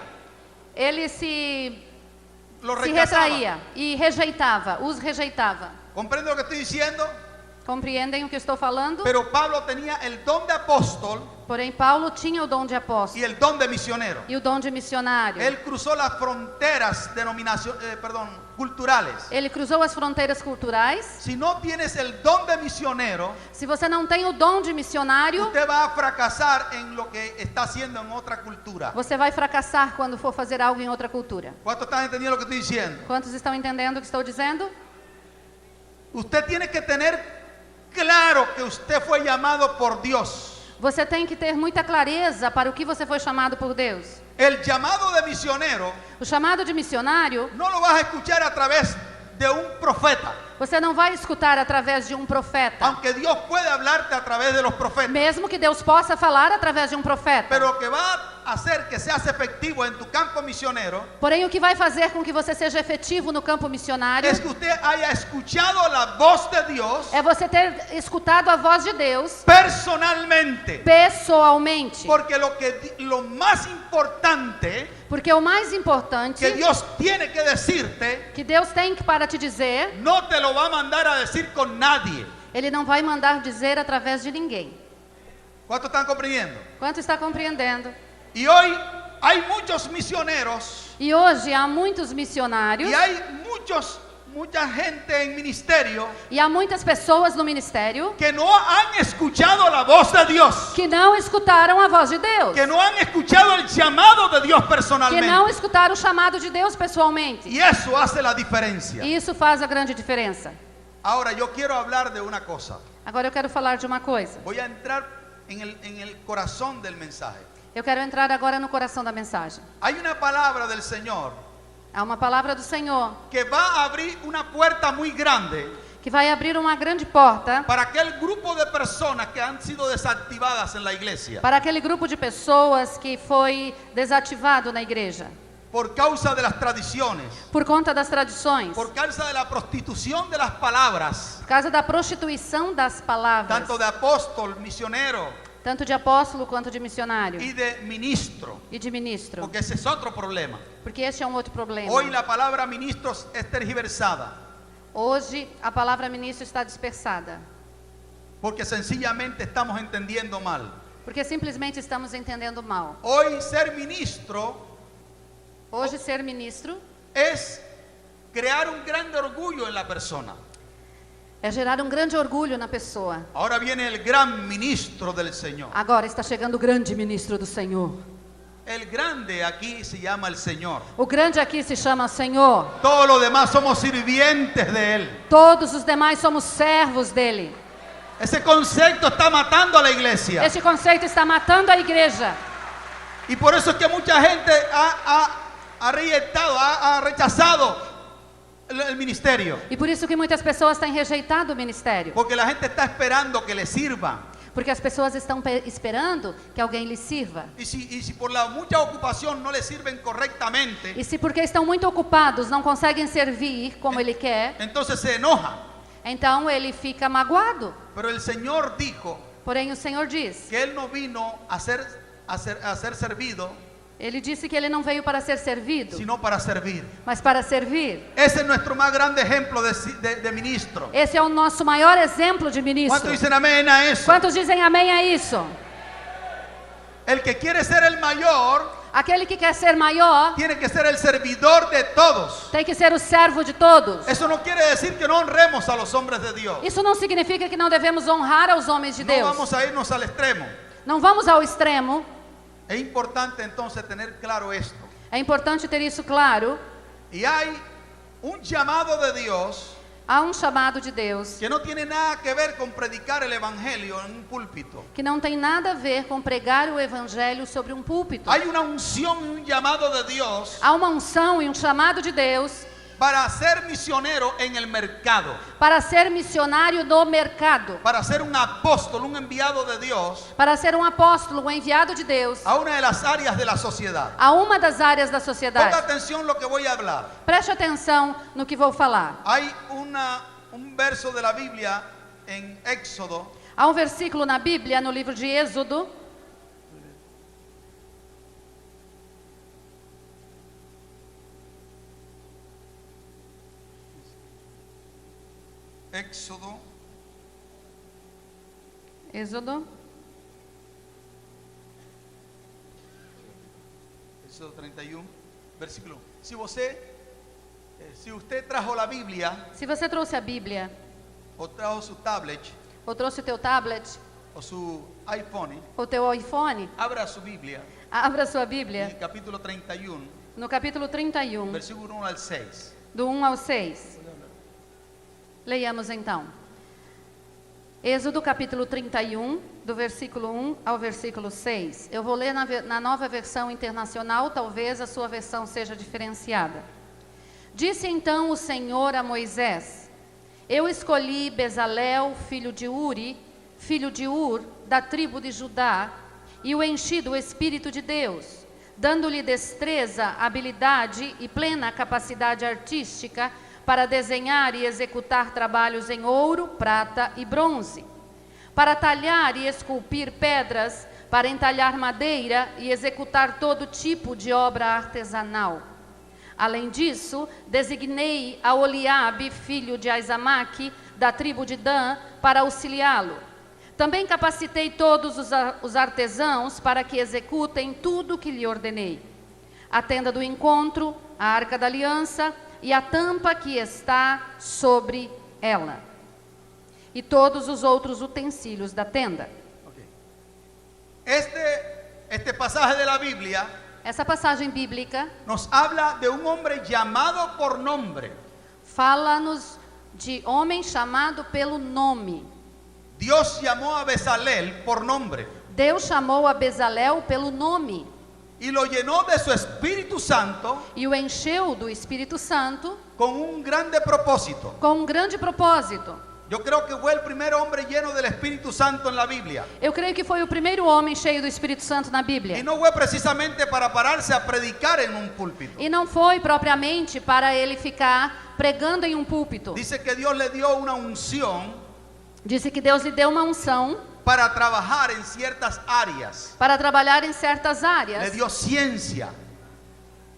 B: ele se
A: los rechazaba.
B: retraía e rejeitava, os rejeitava.
A: ¿Comprende lo que estoy diciendo?
B: Compreendem o que eu estou falando?
A: Pero Pablo tenía el don de apóstol
B: Porém, Paulo tinha o dom de
A: y
B: apóstolo
A: el don de misionero.
B: e o dom de missionário.
A: Él cruzó las fronteras culturales.
B: Ele cruzou as fronteiras culturais.
A: Si no tienes el don de misionero,
B: Se você não tem o dom de missionário,
A: usted va a fracasar en lo que está haciendo en otra cultura.
B: você vai fracassar quando for fazer algo em outra cultura.
A: ¿Cuántos están entendiendo lo que estoy diciendo?
B: Quantos estão entendendo o que estou dizendo?
A: Usted tiene que tener claro que usted fue llamado por Dios.
B: Você tem que ter muita clareza para o que você foi chamado por Deus.
A: El llamado de misionero
B: O chamado de missionário
A: no lo vas a escuchar a través de un profeta.
B: Você não vai escutar através de um profeta.
A: Aunque Dios puede hablarte a través de los profetas.
B: Mesmo que Deus possa falar através de um profeta.
A: Pero lo que va a hacer que seas efectivo en tu campo misionero.
B: Porém, o que vai fazer com que você seja efetivo no campo missionário
A: Es que usted haya escuchado la voz de Dios.
B: É você ter escutado a voz de Deus
A: Personalmente.
B: Pessoalmente.
A: Porque lo más importante
B: Porque o mais importante
A: que Dios tiene que decirte,
B: que Deus tem para te dizer,
A: no te lo va a mandar a decir con nadie.
B: Ele não vai mandar dizer através de ninguém.
A: ¿Cuántos están comprendiendo?
B: Quanto está compreendendo?
A: Y hoy hay muchos misioneros
B: E hoje há muitos missionários
A: y hay mucha gente en ministerio
B: e há muitas pessoas no ministério
A: que no han escuchado la voz de Dios,
B: que não escutaram a voz de Deus,
A: que no han escuchado el llamado de Dios
B: que
A: personalmente.
B: não escutaram o chamado de Deus pessoalmente.
A: Y eso hace la diferencia.
B: E isso faz a grande diferença.
A: Ahora yo quiero hablar de una cosa.
B: Agora eu quero falar de uma coisa.
A: Voy a entrar en el corazón del mensaje.
B: Eu quero entrar agora no coração da mensagem.
A: Hay una palabra del Señor
B: Há uma palavra do Senhor
A: que va a abrir una puerta muy grande
B: que vai abrir uma grande porta
A: para aquel grupo de personas que han sido desactivadas en la iglesia
B: para aquele grupo de pessoas que foi desativado na igreja
A: por causa de las tradiciones,
B: por conta das tradições,
A: por causa de la prostitución de las palabras,
B: por causa da prostituição das palavras,
A: tanto de apóstol, misionero
B: tanto de apóstolo quanto de missionário
A: y de ministro,
B: e de ministro,
A: porque ese es otro problema.
B: porque este é um outro problema.
A: Hoy la palabra ministros es tergiversada
B: Hoje a palavra ministro está dispersada,
A: porque sencillamente estamos entendiendo mal.
B: porque simplesmente estamos entendendo mal.
A: Hoy ser ministro
B: Hoje ser ministro
A: es crear un grande orgullo en la persona.
B: é gerar um grande orgulho na pessoa.
A: Ahora viene el gran ministro del Señor.
B: Agora está chegando o grande ministro do Senhor.
A: El grande aquí se llama el Señor.
B: O grande aqui se chama Senhor.
A: Todos los demás somos sirvientes de Él.
B: Todos os demais somos servos dele.
A: Ese concepto está matando a la iglesia.
B: Esse conceito está matando a igreja.
A: Y por eso es que mucha gente ha rechazado el ministerio.
B: E por isso que muitas pessoas têm rejeitado o ministério.
A: Porque la gente está esperando que le sirva.
B: Porque as pessoas estão esperando que alguém lhes sirva.
A: Y si por la mucha ocupación no le sirven correctamente,
B: E se porque estão muito ocupados não conseguem servir como ele quer,
A: entonces se enoja.
B: então ele fica magoado.
A: Pero el Señor dijo
B: Porém o Senhor diz,
A: que Él no vino a ser servido,
B: ele disse que ele não veio para ser servido,
A: sino para servir.
B: mas para servir.
A: Ese es nuestro más grande ejemplo de ministro.
B: Esse é o nosso maior exemplo de
A: ¿Cuántos
B: ministro.
A: dicen amén a eso?
B: Quantos dizem amém a isso?
A: El que quiere ser el mayor
B: Aquele que quer ser maior
A: tiene que ser el servidor de todos.
B: tem que ser o servo de todos.
A: Eso no quiere decir que no honremos a los hombres de Dios.
B: Isso não significa que não devemos honrar aos homens de
A: No
B: Deus.
A: vamos a irnos al extremo.
B: Não vamos ao extremo.
A: Es importante entonces tener claro esto.
B: É importante ter isso claro.
A: Y hay un llamado de Dios
B: Há um chamado de Deus
A: que no tiene nada que ver con predicar el evangelio en un púlpito.
B: que não tem nada a ver com pregar o evangelho sobre um púlpito.
A: Hay una unción y un llamado de Dios
B: Há uma unção e um chamado de Deus
A: para ser misionero en el mercado,
B: para ser missionário no mercado,
A: para ser un apóstol, un enviado de Dios
B: para ser um apóstolo, um enviado de Deus
A: a una de las áreas de la sociedad.
B: a uma das áreas da
A: Ponga
B: sociedade.
A: atención a lo que voy a hablar.
B: Preste atenção no que vou falar.
A: Hay un verso de la Biblia en Éxodo,
B: Há um versículo na Bíblia, no livro de Êxodo, Êxodo,
A: Éxodo 31, versículo. Si usted trajo la Biblia
B: se você trouxe a Bíblia,
A: o trajo su tablet
B: ou trouxe o teu tablet,
A: o su iPhone,
B: ou teu iPhone,
A: abra su Biblia
B: abra sua
A: en
B: Bíblia
A: el capítulo 31,
B: no capítulo 31,
A: versículo 1 al 6.
B: do 1 ao 6. Leiamos então. Êxodo capítulo 31, do versículo 1 ao versículo 6. Eu vou ler na nova versão internacional, talvez a sua versão seja diferenciada. Disse então o Senhor a Moisés: Eu escolhi Bezalel, filho de Uri, filho de Ur, da tribo de Judá, e o enchi do Espírito de Deus, dando-lhe destreza, habilidade e plena capacidade artística para desenhar e executar trabalhos em ouro, prata e bronze, para talhar e esculpir pedras, para entalhar madeira e executar todo tipo de obra artesanal. Além disso, designei a Oliabe, filho de Aizamaque, da tribo de Dan, para auxiliá-lo. Também capacitei todos os artesãos para que executem tudo o que lhe ordenei: a tenda do encontro, a arca da aliança e a tampa que está sobre ela, e todos os outros utensílios da tenda.
A: Okay. Este pasaje de la Biblia
B: Essa passagem bíblica
A: nos habla de un hombre llamado por nombre.
B: fala-nos de homem chamado pelo nome.
A: Dios llamó a Bezalel por nombre
B: Deus chamou a Bezalel pelo nome
A: y lo llenó de su Espíritu Santo
B: e o encheu do Espírito Santo
A: con un grande propósito.
B: com um grande propósito.
A: Yo creo que fue el primer hombre lleno del Espíritu Santo en la Biblia.
B: Eu creio que foi o primeiro homem cheio do Espírito Santo na
A: Y
B: Bíblia.
A: no fue precisamente para pararse a predicar en un púlpito.
B: E não foi propriamente para ele ficar pregando em um púlpito.
A: Dice que Dios le dio una unción
B: Disse que Deus lhe deu uma unção
A: para trabajar en ciertas áreas.
B: para trabalhar em certas
A: Le
B: áreas.
A: dio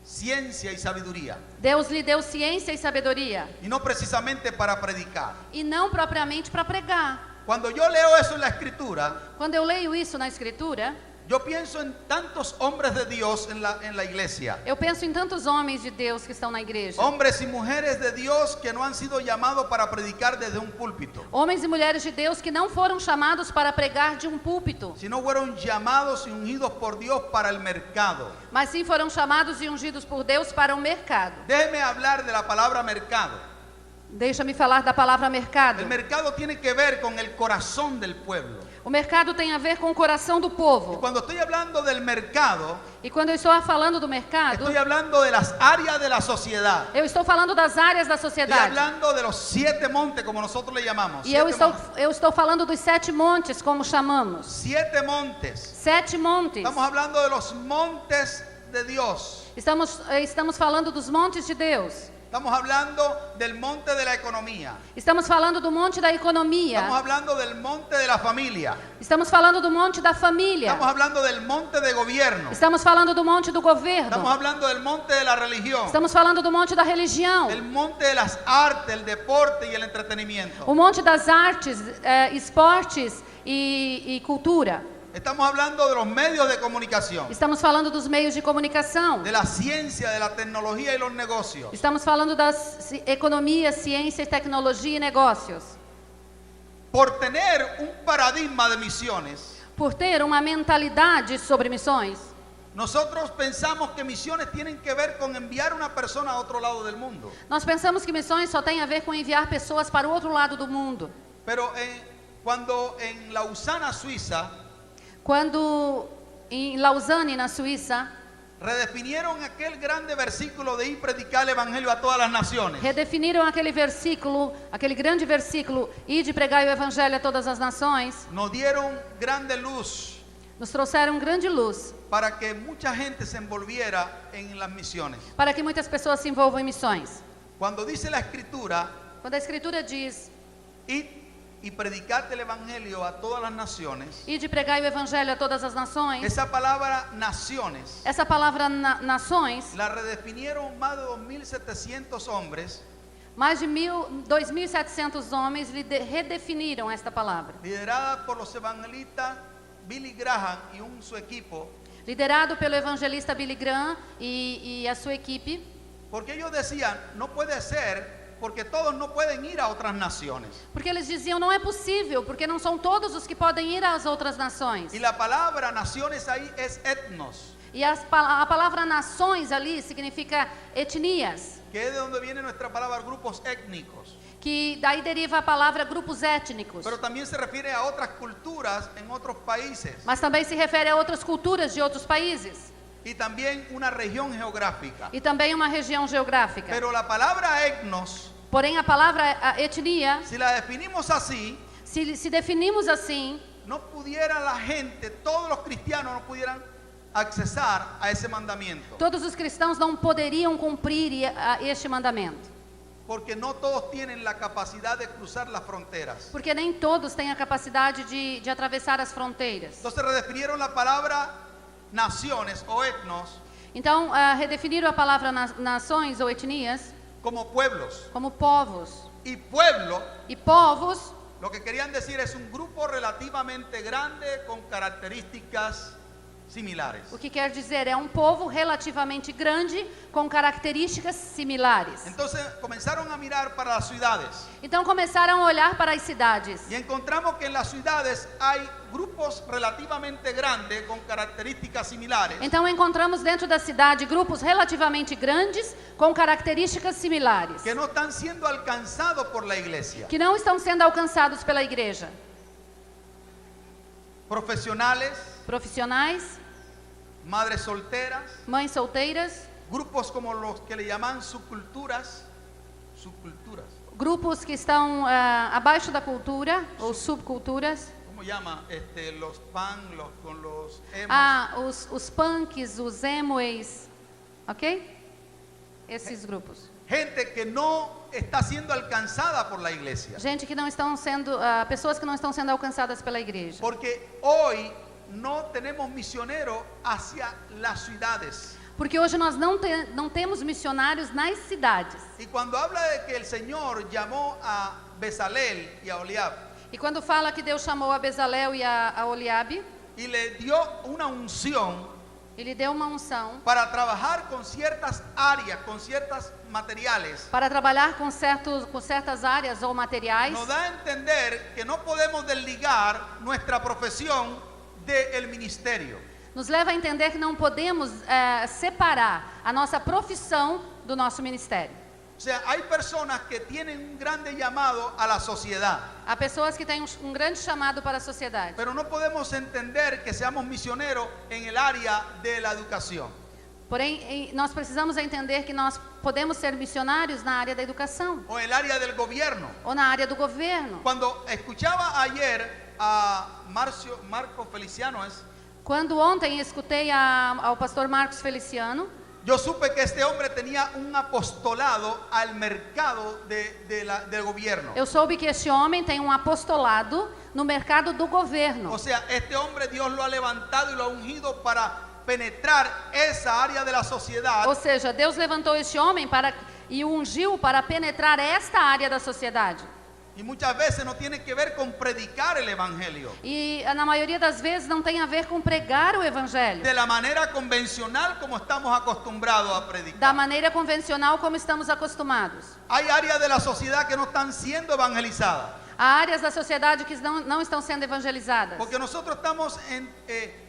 A: ciencia y sabiduría.
B: Deus lhe deu ciência e sabedoria.
A: Y no precisamente para predicar.
B: E não propriamente para pregar.
A: Cuando yo leo eso en la Escritura,
B: Quando eu leio isso na Escritura,
A: yo pienso en tantos hombres de Dios en la iglesia.
B: eu penso em tantos homens de Deus que estão na igreja.
A: Hombres y mujeres de Dios que no han sido llamados para predicar desde un púlpito,
B: Homens e mulheres de Deus que não foram chamados para pregar de um púlpito,
A: sino fueron llamados y ungidos por Dios para el mercado.
B: mas sim foram chamados e ungidos por Deus para o mercado.
A: Déjeme hablar de la palabra mercado.
B: Deixa-me falar da palavra mercado.
A: El mercado tiene que ver con el corazón del pueblo.
B: O mercado tem a ver com o coração do povo.
A: Cuando estoy hablando del mercado,
B: E quando eu estou falando do mercado,
A: estoy hablando de las áreas de la sociedad.
B: eu estou falando das áreas da
A: Estoy
B: sociedade.
A: hablando de los 7 montes, como nosotros le llamamos.
B: E
A: 7
B: eu estou falando dos 7 montes, como chamamos.
A: 7 montes.
B: 7 montes.
A: Estamos hablando de los montes de Dios.
B: Estamos falando dos montes de Deus.
A: Estamos hablando del monte de la economía.
B: Estamos falando do monte da economia.
A: Estamos hablando del monte de la familia.
B: Estamos falando do monte da família.
A: Estamos hablando del monte de gobierno.
B: Estamos falando do monte do governo.
A: Estamos hablando del monte de la religión.
B: Estamos falando do monte da religião.
A: El monte de las artes, el deporte y el entretenimiento.
B: O monte das artes, esportes e cultura.
A: Estamos hablando de los medios de comunicación,
B: Estamos falando dos meios de comunicação.
A: de la ciencia, de la tecnología y los negocios.
B: Estamos falando das economia, ciência, tecnologia e negócios.
A: Por tener un paradigma de misiones,
B: Por ter uma mentalidade sobre missões,
A: nosotros pensamos que misiones tienen que ver con enviar una persona a otro lado del mundo.
B: nós pensamos que missões só tem a ver com enviar pessoas para o outro lado do mundo.
A: Pero cuando en Lausana, Suiza,
B: Quando em Lausanne, na Suíça,
A: redefinieron aquel grande versículo de ir predicar el evangelio a todas las naciones,
B: redefiniram aquele versículo, aquele grande versículo, ide pregai o evangelho a todas as nações,
A: nos dieron grande luz
B: nos trouxeram grande luz
A: para que mucha gente se envolviera en las misiones.
B: para que muitas pessoas se envolvam em missões.
A: Cuando dice la Escritura,
B: Quando a Escritura diz,
A: id y predicad el evangelio a todas las naciones,
B: ide pregai o evangelho a todas as nações,
A: esa palabra naciones
B: essa palavra nações,
A: la redefinieron más de 2.700 hombres,
B: mais de 2.700 homens redefiniram esta palavra.
A: liderada por los evangelistas Billy Graham y su equipo,
B: Liderado pelo evangelista Billy Graham e a sua equipe,
A: porque ellos decían, no puede ser, porque todos no pueden ir a otras naciones.
B: porque eles diziam, não é possível, porque não são todos os que podem ir às outras nações.
A: Y la palabra naciones ahí es etnos,
B: E a palavra nações ali significa etnias,
A: que es de donde viene nuestra palabra grupos étnicos.
B: que daí deriva a palavra grupos étnicos.
A: Pero también se refiere a otras culturas en otros países
B: Mas também se refere a outras culturas de outros países.
A: y también una región geográfica.
B: E também uma região geográfica.
A: Pero la palabra etnos
B: Porém, a palavra a etnia,
A: si la definimos así,
B: se definimos assim,
A: no pudiera la gente, todos los cristianos no pudieran accesar a ese mandamiento.
B: todos os cristãos não poderiam cumprir este mandamento.
A: Porque no todos tienen la capacidad de cruzar las fronteras.
B: Porque nem todos têm a capacidade de atravessar as fronteiras.
A: Entonces redefinieron la palabra naciones o etnos
B: Então, redefiniram a palavra nações ou etnias
A: como pueblos.
B: como povos.
A: Y pueblo,
B: E povos,
A: lo que querían decir es un grupo relativamente grande con características similares.
B: o que quer dizer é um povo relativamente grande com características similares.
A: Entonces comenzaron a mirar para las ciudades
B: Então começaram a olhar para as cidades.
A: y encontramos que en las ciudades hay grupos relativamente grandes con características similares.
B: Então encontramos dentro da cidade grupos relativamente grandes com características similares,
A: Que no están siendo alcanzados por la iglesia.
B: que não estão sendo alcançados pela igreja.
A: Profesionales,
B: Profissionais,
A: madres solteras,
B: mães solteiras,
A: grupos como los que le llaman subculturas,
B: grupos que estão abaixo da cultura ou subculturas.
A: ¿cómo llama? Los pan, los con los emos.
B: Os punks, os emoes, ok? Esses grupos.
A: Gente que no está siendo alcanzada por la iglesia.
B: Gente que não estão sendo, pessoas que não estão sendo alcançadas pela igreja.
A: Porque hoy no tenemos misioneros hacia las ciudades.
B: Porque hoje nós não temos missionários nas cidades.
A: Y cuando habla de que el Señor llamó a Bezalel y a Oliab
B: E quando fala que Deus chamou a Bezalel e a Oliabe,
A: y le dio una unción
B: Ele deu uma unção
A: para trabajar con ciertas áreas, con ciertos materiales,
B: para trabalhar com certas áreas ou materiais.
A: nos da a entender que no podemos desligar nuestra profesión del ministerio.
B: Nos leva a entender que não podemos separar a nossa profissão do nosso ministério.
A: O sea, hay personas que tienen un grande llamado a la sociedad,
B: Há pessoas que têm um grande chamado para a sociedade.
A: pero no podemos entender que seamos misioneros en el área de la educación.
B: Porém, nós precisamos entender que nós podemos ser missionários na área da educação
A: O en el área del gobierno.
B: ou na área do governo.
A: Cuando escuchaba ayer a Marco Feliciano,
B: Quando ontem escutei ao pastor Marcos Feliciano,
A: yo supe que este hombre tenía un apostolado al mercado del gobierno.
B: eu soube que este homem tem um apostolado no mercado do governo.
A: O sea, este hombre Dios lo ha levantado y lo ha ungido para penetrar esa área de la sociedad.
B: Ou seja, Deus levantou este homem e o ungiu para penetrar esta área da sociedade.
A: Y muchas veces no tiene que ver con predicar el evangelio
B: E na maioria das vezes não tem a ver com pregar o evangelho
A: de la manera convencional como estamos acostumbrados a
B: da
A: predicar.
B: maneira convencional como estamos acostumados.
A: Hay áreas de la sociedad que no están siendo evangelizadas.
B: Há áreas da sociedade que não estão sendo evangelizadas.
A: Porque nosotros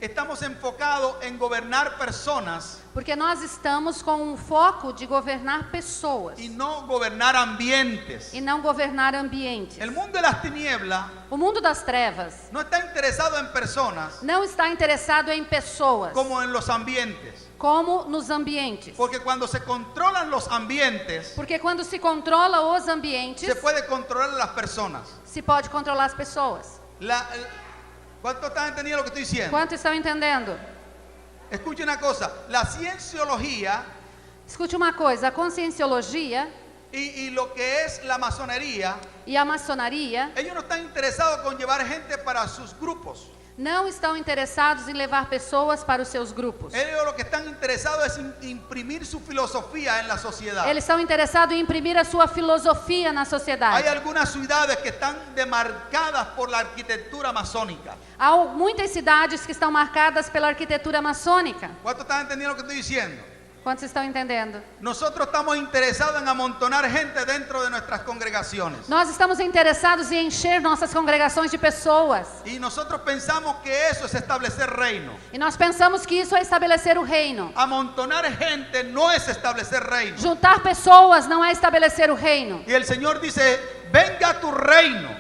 A: estamos enfocados en gobernar personas
B: Porque nós estamos com um foco de governar pessoas
A: y no gobernar ambientes.
B: e não governar ambientes.
A: El mundo de las tinieblas
B: O mundo das trevas
A: no está interesado en personas
B: não está interessado em pessoas
A: como en los ambientes.
B: como nos ambientes.
A: Porque cuando se controlan los ambientes,
B: Porque quando se controla os ambientes,
A: se puede controlar a las personas.
B: se pode controlar as pessoas.
A: ¿Cuántos están entendiendo lo que estoy diciendo?
B: Quanto estão entendendo?
A: Escuche una cosa, la cienciología
B: Escute uma coisa, a conscienciologia
A: y lo que es la masonería,
B: e a maçonaria
A: ellos no están interesados con llevar gente para sus grupos.
B: não estão interessados em levar pessoas para os seus grupos.
A: Ellos lo que están interesados es imprimir su filosofía en la sociedad.
B: Eles estão interessados em imprimir a sua filosofia na sociedade.
A: Hay algunas ciudades que están demarcadas por la arquitectura masónica.
B: Há muitas cidades que estão marcadas pela arquitetura maçônica.
A: ¿Cuántos están entendiendo lo que estoy diciendo?
B: Quantos estão entendendo?
A: Nosotros estamos interesados en amontonar gente dentro de nuestras congregaciones.
B: Nós estamos interessados em encher nossas congregações de pessoas.
A: Y nosotros pensamos que eso es establecer reino.
B: E nós pensamos que isso é estabelecer o reino.
A: Amontonar gente no es establecer reino.
B: Juntar pessoas não é estabelecer o reino.
A: Y el Señor dice, venga tu reino.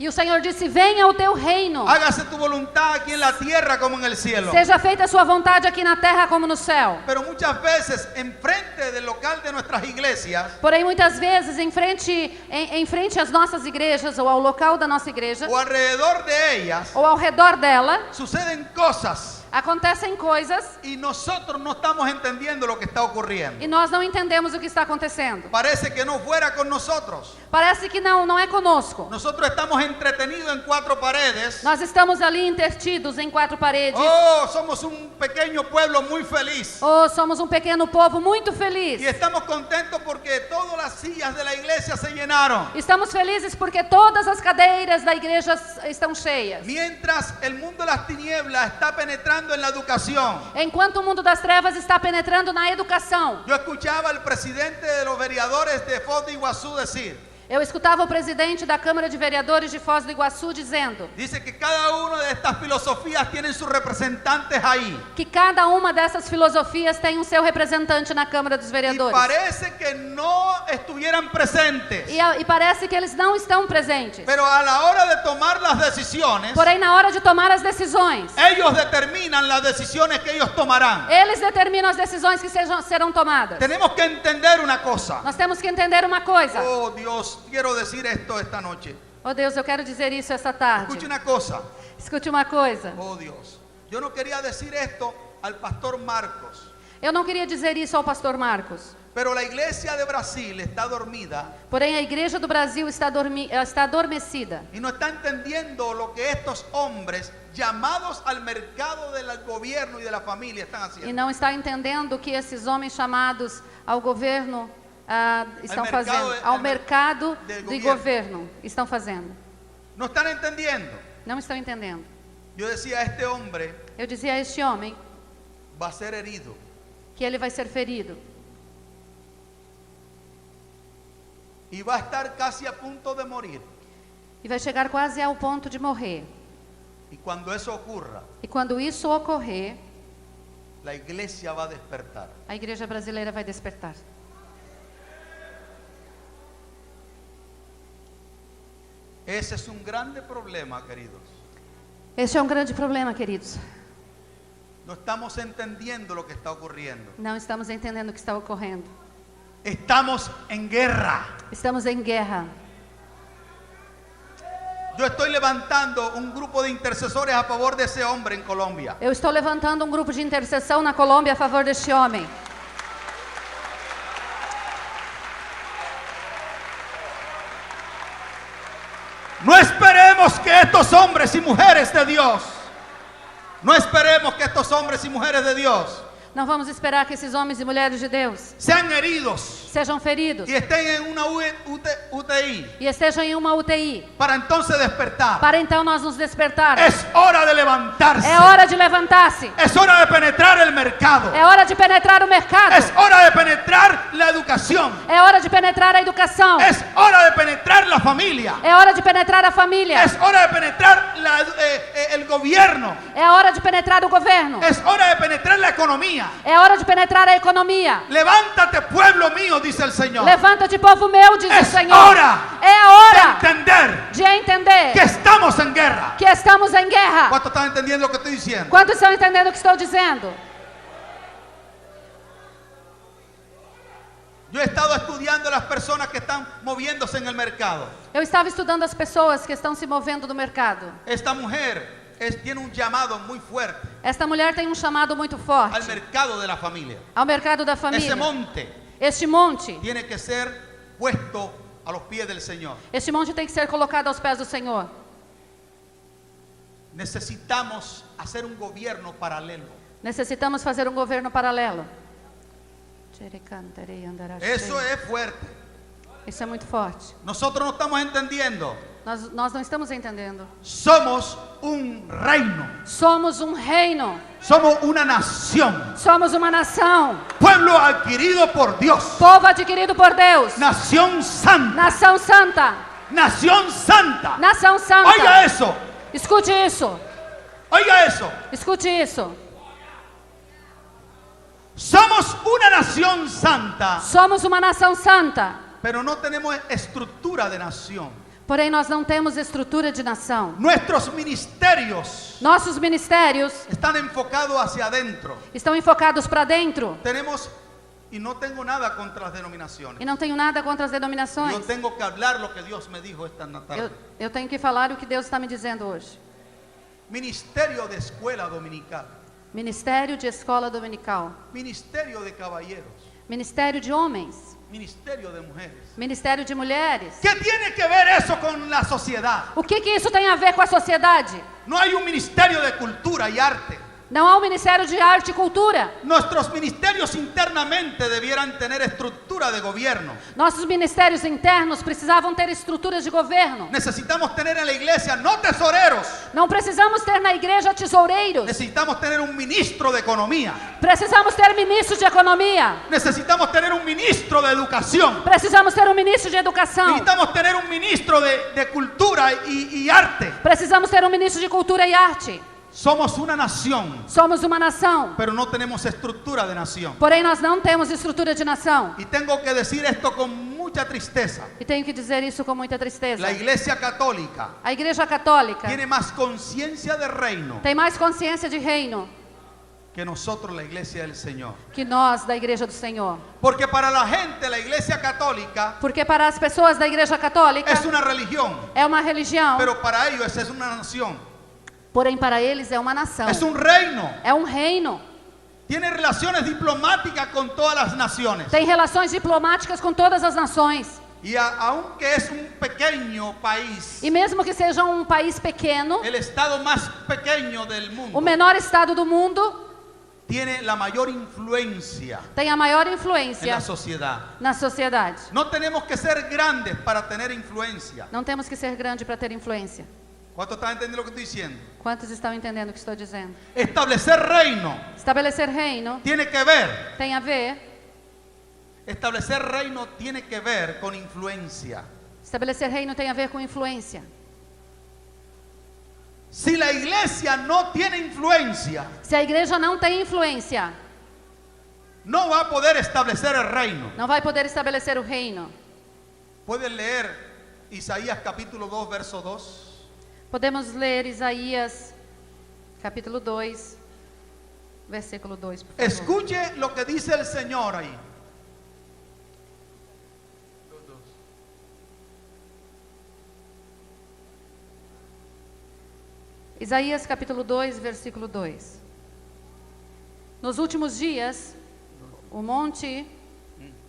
B: E o Senhor disse: venha o teu reino.
A: Hágase tu voluntad aquí en la tierra como en el cielo.
B: Seja feita a sua vontade aqui na terra como no céu.
A: Pero muchas veces enfrente del local de nuestras iglesias
B: Porém, muitas vezes, em frente às nossas igrejas, ou ao local da nossa igreja,
A: o alrededor de ellas
B: ou ao redor dela,
A: suceden cosas
B: acontecem coisas
A: y nosotros no estamos entendiendo lo que está ocurriendo.
B: e nós não entendemos o que está acontecendo.
A: Parece que no fuera con nosotros.
B: Parece que não é conosco.
A: Nosotros estamos entretenidos en cuatro paredes.
B: Nós estamos ali intertidos em quatro paredes.
A: Oh, somos un pequeño pueblo muy feliz.
B: Ou somos um pequeno povo muito feliz.
A: Y estamos contentos porque todas las sillas de la iglesia se llenaron.
B: Estamos felizes porque todas as cadeiras da igreja estão cheias.
A: Mientras el mundo de las tinieblas está penetrando en la educación.
B: Enquanto o mundo das trevas está penetrando na educação.
A: Yo escuchaba al presidente de los vereadores de Foz de Iguazú decir,
B: Eu escutava o presidente da Câmara de Vereadores de Foz do Iguaçu dizendo
A: dice que cada una de estas filosofías tienen sus representantes ahí.
B: que cada uma dessas filosofias tem um seu representante na Câmara dos
A: Y
B: Vereadores.
A: parece que no estuvieran presentes.
B: E parece que eles não estão presentes.
A: Pero a la hora de tomar las decisiones,
B: Porém, na hora de tomar as decisões,
A: ellos determinan las decisiones que ellos tomarán.
B: eles determinam as decisões que serão tomadas.
A: Tenemos que entender una cosa.
B: Nós temos que entender uma coisa.
A: Oh Dios, quiero decir esto esta noche.
B: Oh Deus, eu quero dizer isso esta tarde.
A: Escuche una cosa.
B: Escute uma coisa.
A: Oh Dios, yo no quería decir esto al pastor Marcos,
B: Eu não queria dizer isso ao pastor Marcos.
A: pero la iglesia de Brasil está dormida
B: Porém, a igreja do Brasil está adormecida.
A: y no está entendiendo lo que estos hombres llamados al mercado del gobierno y de la familia están
B: E
A: haciendo.
B: não está entendendo o que esses homens chamados ao governo estão
A: mercado,
B: fazendo. Ao mercado
A: del
B: de governo estão fazendo.
A: No están entendiendo.
B: Não estão entendendo.
A: Yo decía, este hombre
B: Eu dizia a este homem
A: va a ser herido.
B: que ele vai ser ferido.
A: Y va a estar casi a punto de morir.
B: E vai chegar quase ao ponto de morrer.
A: Y cuando eso ocurra,
B: E quando isso ocorrer,
A: la iglesia va a despertar.
B: a igreja brasileira vai despertar.
A: Ese es un grande problema, queridos.
B: Este é um grande problema, queridos.
A: No estamos entendiendo lo que está ocurriendo.
B: Não estamos entendendo o que está ocorrendo.
A: Estamos en guerra.
B: Estamos em guerra.
A: Yo estoy levantando un grupo de intercesores a favor de ese hombre en Colombia.
B: Eu estou levantando um grupo de intercessão na Colômbia a favor deste homem.
A: No esperemos que estos hombres y mujeres de Dios, no esperemos que estos hombres y mujeres de Dios
B: Não vamos esperar que esses homens e mulheres de Deus
A: sean heridos
B: sejam feridos
A: y estén en una UTI
B: e estejam em uma UTI,
A: para entonces despertar.
B: para então nós nos despertarmos.
A: Es hora de levantarse.
B: É hora de levantar-se.
A: Es hora de penetrar el mercado.
B: É hora de penetrar o mercado.
A: Es hora de penetrar la educación.
B: É hora de penetrar a educação.
A: Es hora de penetrar la familia.
B: É hora de penetrar a família.
A: Es hora de penetrar el gobierno.
B: É hora de penetrar o governo.
A: Es hora de penetrar la economía.
B: É hora de penetrar a economia.
A: Levántate, pueblo mío, dice el Señor.
B: Levanta-te, povo meu, diz
A: Es
B: o Senhor.
A: hora
B: É a hora
A: de entender
B: de entender
A: que estamos en guerra.
B: que estamos em guerra.
A: ¿Cuántos están entendiendo lo que estoy diciendo?
B: Quantos estão entendendo o que estou dizendo?
A: Yo he estado estudiando las personas que están moviéndose en el mercado.
B: Eu estava estudando as pessoas que estão se movendo no mercado.
A: Esta mujer tiene un llamado muy fuerte
B: Esta mulher tem um chamado muito
A: al
B: forte
A: mercado de la familia.
B: ao mercado da
A: Ese
B: família.
A: monte
B: Este monte,
A: tiene que ser puesto a los pies del Señor.
B: este monte tem que ser colocado aos pés do Senhor.
A: Necesitamos hacer un gobierno paralelo.
B: Necessitamos fazer um governo paralelo.
A: Eso es fuerte.
B: Isso é muito forte.
A: Nosotros no estamos entendiendo.
B: Nós não estamos entendendo.
A: Somos un reino.
B: Somos um reino.
A: Somos una nación.
B: Somos uma nação.
A: Pueblo adquirido por Dios.
B: Povo adquirido por Deus.
A: Nación santa.
B: Nação santa.
A: Nación santa.
B: Nação santa.
A: Oiga eso.
B: Escute isso.
A: Oiga eso.
B: Escute isso.
A: Somos una nación santa,
B: Somos uma nação santa.
A: pero no tenemos estructura de nación.
B: Porém, nós não temos estrutura de nação.
A: Nuestros ministerios
B: Nossos ministérios
A: están enfocados hacia adentro.
B: estão enfocados para dentro.
A: Tenemos, y no tengo nada contra las denominaciones.
B: E não tenho nada contra as
A: Yo
B: denominações.
A: tengo que hablar lo que Dios me dijo esta tarde.
B: Eu tenho que falar o que Deus está me dizendo hoje.
A: Ministerio de escuela dominical.
B: Ministério de escola dominical.
A: Ministerio de caballeros.
B: Ministério de homens.
A: Ministerio de mujeres.
B: Ministério de mulheres.
A: ¿Qué tiene que ver eso con la sociedad?
B: O que isso tem a ver com a sociedade?
A: No hay un ministerio de cultura y arte.
B: Não há um ministério de arte e cultura.
A: Nuestros ministerios internamente debieran tener estructura de gobierno.
B: Nossos ministérios internos precisavam ter estruturas de governo.
A: Necesitamos tener en la iglesia no tesoreros.
B: Não precisamos ter na igreja tesoureiros.
A: Necesitamos tener un ministro de economía.
B: Precisamos ter ministros de economia.
A: Necesitamos tener un ministro de educación.
B: Precisamos ter um ministro de educação.
A: Necesitamos tener un ministro de cultura y arte.
B: Precisamos ter um ministro de cultura e arte.
A: Somos una nación,
B: Somos uma nação.
A: pero no tenemos estructura de nación.
B: Porém, nós não temos estrutura de nação.
A: Y tengo que decir esto con mucha tristeza.
B: E tenho que dizer isso com muita tristeza.
A: La iglesia católica
B: A igreja católica
A: tiene más conciencia de reino
B: tem mais consciência de reino
A: que nosotros, la iglesia del Señor.
B: que nós da igreja do Senhor.
A: Porque para la gente, la iglesia católica
B: Porque para as pessoas da igreja católica
A: es una religión,
B: é uma religião,
A: pero para ellos es una nación.
B: porém para eles é uma nação.
A: Es un reino.
B: É um reino.
A: Tiene relaciones diplomáticas con todas las naciones.
B: Tem relações diplomáticas com todas as nações.
A: Y aunque es un pequeño país,
B: E mesmo que seja um país pequeno,
A: el estado más pequeño del
B: o
A: mundo
B: menor estado do mundo
A: tiene la mayor influencia
B: tem a maior
A: en
B: influência
A: la sociedad.
B: na sociedade.
A: No tenemos que ser grandes para tener influencia.
B: Não temos que ser grande para ter influência.
A: ¿Cuántos están entendiendo lo que estoy diciendo?
B: Quantos estão entendendo o que estou dizendo?
A: Establecer reino
B: Estabelecer reino
A: tiene que ver.
B: tem a ver.
A: Establecer reino tiene que ver con influencia.
B: Estabelecer reino tem a ver com influência.
A: Si la iglesia no tiene influencia,
B: Se a igreja não tem influência,
A: no va a poder establecer el reino.
B: não vai poder estabelecer o reino.
A: Pueden leer Isaías capítulo 2, verso 2.
B: Podemos ler Isaías, capítulo 2, versículo 2, por favor.
A: Escuche lo que dice el Señor ahí.
B: Isaías capítulo 2, versículo 2. Nos últimos dias, o monte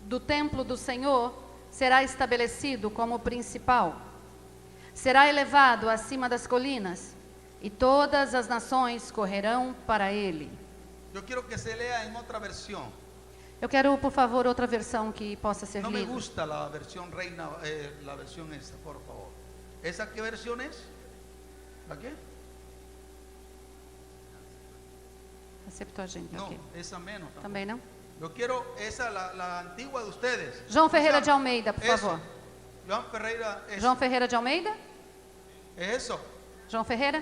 B: do templo do Senhor será estabelecido como principal. Será elevado acima das colinas, e todas as nações correrão para ele.
A: Yo quiero que se lea en otra versión.
B: Eu quero, por favor, outra versão que possa ser
A: No me
B: lida.
A: gusta la versión reina, la versión esa, por favor. ¿Esa qué versión es? ¿La qué?
B: A Septuaginta,
A: No,
B: ok.
A: esa menos. tampoco.
B: Também não?
A: Yo quiero esa, la antigua de ustedes.
B: João Ferreira
A: Esa-
B: de Almeida, por
A: eso.
B: favor.
A: João Ferreira, eso.
B: João Ferreira de Almeida?
A: Es eso.
B: João Ferreira?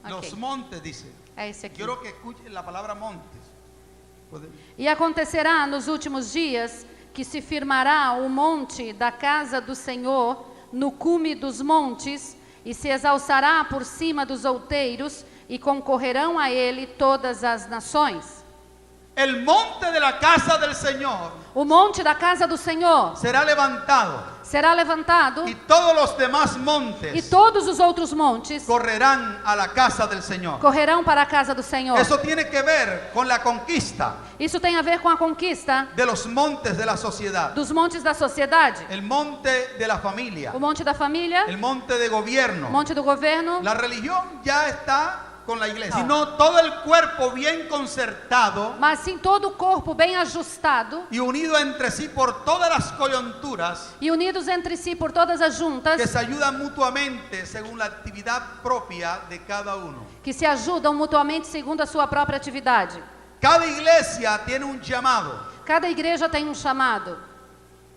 A: Los
B: Ok,
A: montes, dice.
B: é esse aqui.
A: Quiero que escuchen la palabra montes. Puede-
B: E acontecerá nos últimos dias que se firmará o monte da casa do Senhor no cume dos montes e se exalçará por cima dos outeiros e concorrerão a ele todas as nações.
A: El monte de la casa del Señor
B: O monte da casa do Senhor
A: será levantado
B: será levantado
A: y todos los demás
B: e
A: montes
B: todos os outros montes
A: correrán a la casa del Señor.
B: correrão para a casa do Senhor.
A: Eso tiene que ver con la conquista
B: Isso tem a ver com a conquista
A: de los montes de la sociedad.
B: dos montes da sociedade.
A: El monte de la familia,
B: O monte da família,
A: el monte de gobierno.
B: o monte do governo.
A: La religión ya está con la iglesia, sino todo el cuerpo bien concertado
B: Mas sim todo o corpo bem ajustado
A: y unido entre sí por todas las coyunturas
B: e unidos entre si por todas as juntas,
A: que se ayudan mutuamente según la actividad propia de cada uno.
B: que se ajudam mutuamente segundo a sua própria atividade.
A: Cada iglesia tiene un llamado,
B: Cada igreja tem um chamado,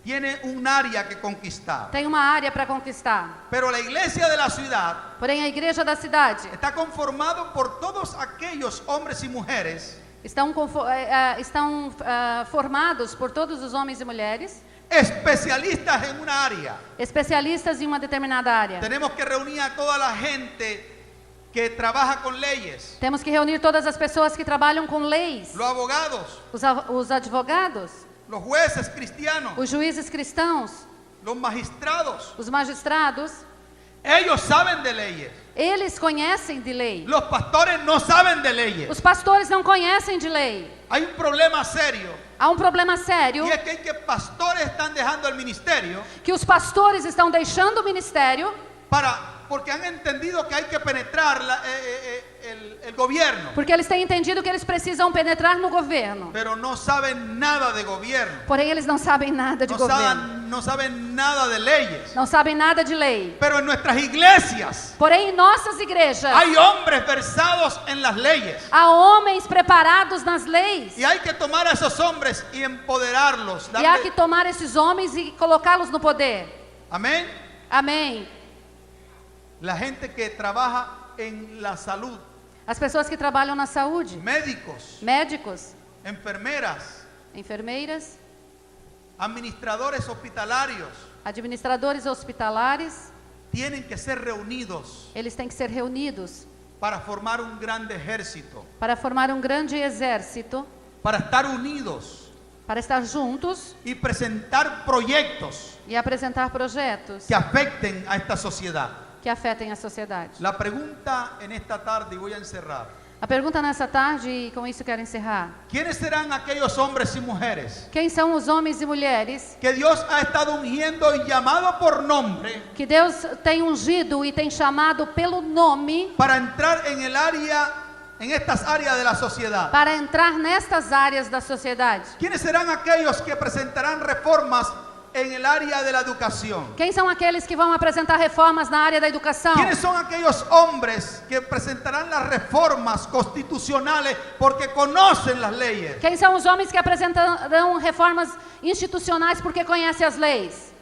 A: tiene un área que conquistar.
B: tem uma área para conquistar.
A: Pero la iglesia de la ciudad
B: Porém, a igreja da cidade
A: está conformado por todos aquellos hombres y mujeres
B: estão formados por todos os homens e mulheres,
A: especialistas en una área.
B: especialistas em uma determinada área.
A: Tenemos que reunir a toda la gente que trabaja con leyes,
B: Temos que reunir todas as pessoas que trabalham com leis,
A: los abogados,
B: os advogados,
A: los jueces cristianos,
B: os juízes cristãos,
A: los magistrados.
B: os magistrados.
A: Ellos saben de leyes.
B: Eles conhecem de lei.
A: Los pastores no saben de leyes.
B: Os pastores não conhecem de lei.
A: Hay un problema serio.
B: Há um problema sério
A: Y es que pastores están dejando el ministerio
B: que os pastores estão deixando o ministério
A: porque han entendido que hay que penetrar el gobierno,
B: porque eles têm entendido que eles precisam penetrar no governo.
A: pero no saben nada de gobierno,
B: Porém, eles não sabem nada de governo.
A: no saben nada de leyes.
B: Não sabem nada de lei.
A: Pero en nuestras iglesias
B: Porém, em nossas igrejas,
A: hay hombres versados en las leyes.
B: há homens preparados nas leis.
A: Y hay que tomar a esos hombres y empoderarlos.
B: E há que tomar esses homens e colocá-los no poder.
A: Amén.
B: Amém.
A: La gente que trabaja en la salud,
B: As pessoas que trabalham na saúde,
A: médicos,
B: médicos,
A: enfermeras,
B: enfermeiras,
A: administradores hospitalarios,
B: administradores hospitalares,
A: tienen que ser reunidos
B: eles têm que ser reunidos
A: para formar un grande ejército,
B: para formar um grande exército,
A: para estar unidos
B: para estar juntos
A: y presentar proyectos
B: e apresentar projetos
A: que afecten a esta sociedad.
B: que afetem a sociedade.
A: La pregunta en esta tarde, y voy a encerrar,
B: A pergunta nessa tarde, e com isso quero encerrar:
A: ¿quiénes serán aquellos hombres y mujeres
B: quem são os homens e mulheres
A: que Dios ha estado ungiendo y llamado por nombre
B: que Deus tem ungido e tem chamado pelo nome
A: para entrar en estas áreas de la sociedad?
B: para entrar nestas áreas da sociedade?
A: ¿Quiénes serán aquellos que presentarán reformas en el área de la educación?
B: Quem são aqueles que vão apresentar reformas na área da educação?
A: ¿Quiénes son aquellos hombres que presentarán las reformas constitucionales porque conocen las leyes?
B: Quem são os homens que apresentarão reformas institucionais porque conhecem as leis?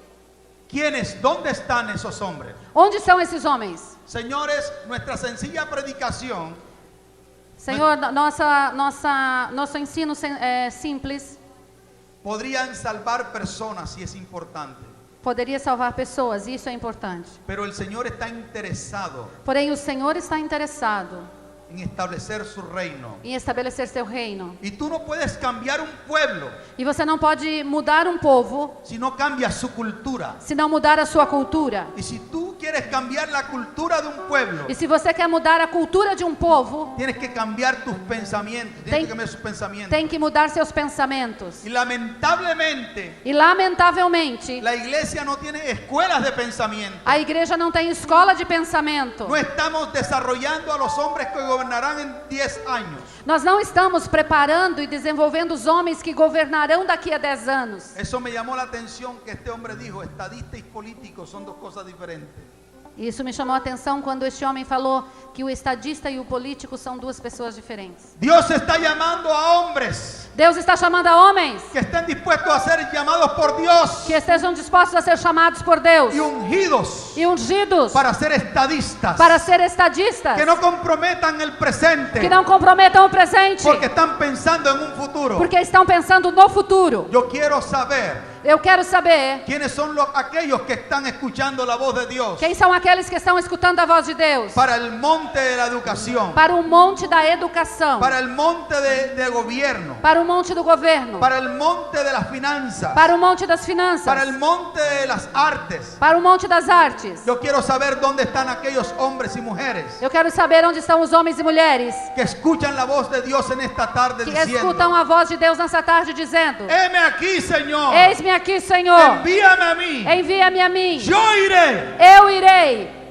A: ¿Quiénes? ¿Dónde están esos hombres?
B: Onde são esses homens?
A: Señores, nuestra sencilla predicación
B: Senhor, nosso ensino simples
A: podrían salvar personas si es importante,
B: poderia salvar pessoas, e isso é importante.
A: pero el Señor está interesado
B: Porém, o Senhor está interessado
A: en establecer su reino.
B: em estabelecer seu reino.
A: Y tú no puedes cambiar un pueblo
B: E você não pode mudar um povo
A: si no cambias su cultura.
B: se não mudar a sua cultura.
A: Y si tú quieres cambiar la cultura de un pueblo,
B: E se você quer mudar a cultura de um povo,
A: tienes que cambiar tus pensamientos, tienes que cambiar sus pensamientos.
B: tem que mudar seus pensamentos.
A: Y lamentablemente,
B: E lamentavelmente,
A: la iglesia no tiene escuelas de pensamiento.
B: a igreja não tem escola de pensamento.
A: No estamos desarrollando a los hombres que gobernarán en 10 años.
B: Nós não estamos preparando e desenvolvendo os homens que governarão daqui a 10 anos.
A: Eso me llamó la atención que este hombre dijo, estadista y político son dos cosas diferentes.
B: Isso me chamou a atenção quando este homem falou que o estadista e o político são duas pessoas diferentes.
A: Dios está llamando a hombres
B: Deus está chamando a homens
A: que estén dispuestos a ser llamados por Dios
B: que estejam dispostos a ser chamados por Deus
A: y ungidos
B: e ungidos
A: para ser estadistas,
B: para ser estadistas,
A: que no comprometan el presente
B: que não comprometam o presente,
A: porque están pensando en un futuro.
B: porque estão pensando no futuro.
A: Yo quiero saber
B: Eu quero saber
A: quiénes son aquellos que están escuchando la voz de Dios
B: quem são aqueles que estão escutando a voz de Deus
A: para el monte de la educación,
B: para o monte da educação,
A: para el monte de gobierno,
B: para o monte do governo,
A: para el monte de las finanzas,
B: para o monte das finanças,
A: para el monte de las artes.
B: para o monte das artes.
A: Yo quiero saber dónde están aquellos hombres y mujeres
B: Eu quero saber onde estão os homens e mulheres
A: que escuchan la voz de Dios en esta tarde
B: que
A: diciendo:
B: escutam a voz de Deus nessa tarde dizendo:
A: heme aquí, Señor,
B: eis-me aqui, Senhor,
A: envíame a mí,
B: envia-me a mim,
A: yo iré.
B: eu irei.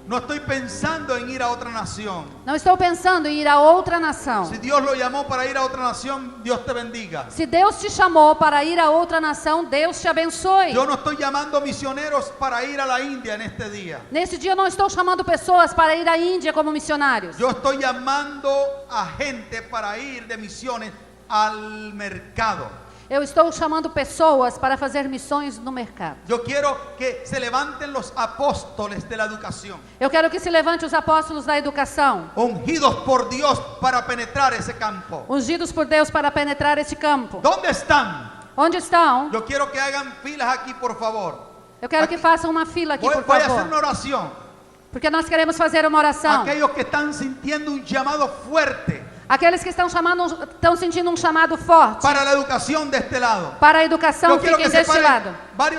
A: No estoy pensando en ir a otra nación.
B: Não estou pensando em ir a outra nação.
A: Si Dios lo llamó para ir a otra nación, Dios te bendiga.
B: Se Deus te chamou para ir a outra nação, Deus te abençoe.
A: Yo no estoy llamando misioneros para ir a la India en este día.
B: Nesse dia eu não estou chamando pessoas para ir à Índia como missionários.
A: Yo estoy llamando a gente para ir de misiones al mercado.
B: Eu estou chamando pessoas para fazer missões no mercado.
A: Yo quiero que se levanten los apóstoles de la educación,
B: Eu quero que se levante os apóstolos da educação,
A: ungidos por Dios para penetrar ese campo.
B: ungidos por Deus para penetrar este campo.
A: ¿Dónde están?
B: Onde estão?
A: Yo quiero que hagan filas aquí, por favor.
B: Eu quero
A: Aqui.
B: que façam uma fila aqui, por
A: Voy a hacer
B: favor.
A: una oración.
B: Porque nós queremos fazer uma oração.
A: Aquellos que están sintiendo un llamado fuerte
B: Aqueles que estão sentindo um chamado forte
A: para la educación de este lado.
B: para a educação,
A: Yo quiero
B: fiquem
A: que se
B: deste lado.
A: paren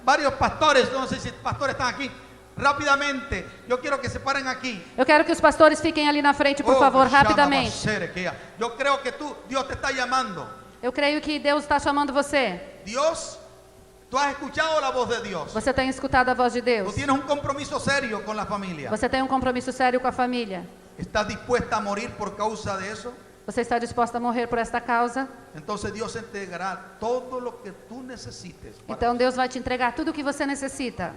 A: varios pastores, no sé si pastores están aquí, rápidamente. Yo quiero que se paren aquí.
B: Eu quero que os pastores fiquem ali na frente, por
A: Oh,
B: favor,
A: llama
B: rapidamente.
A: Maserequea. Yo creo que Dios te está llamando.
B: Eu creio que Deus está chamando você.
A: Dios, tú has escuchado la voz de Dios.
B: Você tem escutado a voz de
A: Tú
B: Deus.
A: tienes un compromiso serio con la familia.
B: Você tem um compromisso sério com a família.
A: ¿Estás dispuesta a morir por causa de eso?
B: Você está disposta a morrer por esta causa?
A: Entonces Dios entregará todo lo que tú necesites.
B: Então Deus vai te entregar tudo o que você necessita.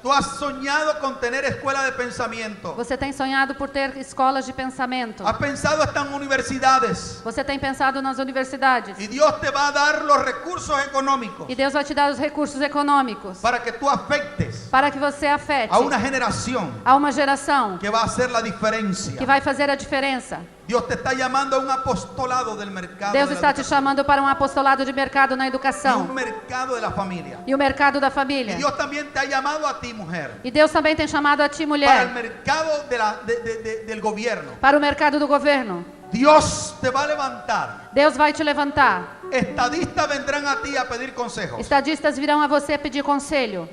A: Tú has soñado con tener escuela de pensamiento.
B: Você tem sonhado por ter escolas de pensamento.
A: Has pensado hasta en universidades.
B: Você tem pensado nas universidades.
A: Y Dios te va a dar los recursos económicos
B: E Deus vai te dar os recursos econômicos
A: para que tú afectes
B: para que você afete
A: a una generación
B: a uma geração
A: que va a hacer la diferencia.
B: que vai fazer a diferença.
A: Dios te está llamando a un apostolado del mercado
B: Deus
A: de la
B: está te
A: educación
B: chamando para um apostolado de mercado na
A: y un
B: educação
A: mercado de la familia.
B: e o mercado da
A: Y
B: família.
A: Dios también te ha llamado a ti, mujer,
B: E Deus também tem chamado a ti,
A: para el
B: mulher,
A: mercado del gobierno.
B: para o mercado do governo.
A: Dios te va a levantar.
B: Deus vai te levantar.
A: Estadistas vendrán a ti a pedir consejos.
B: Estadistas virão a você pedir conselho.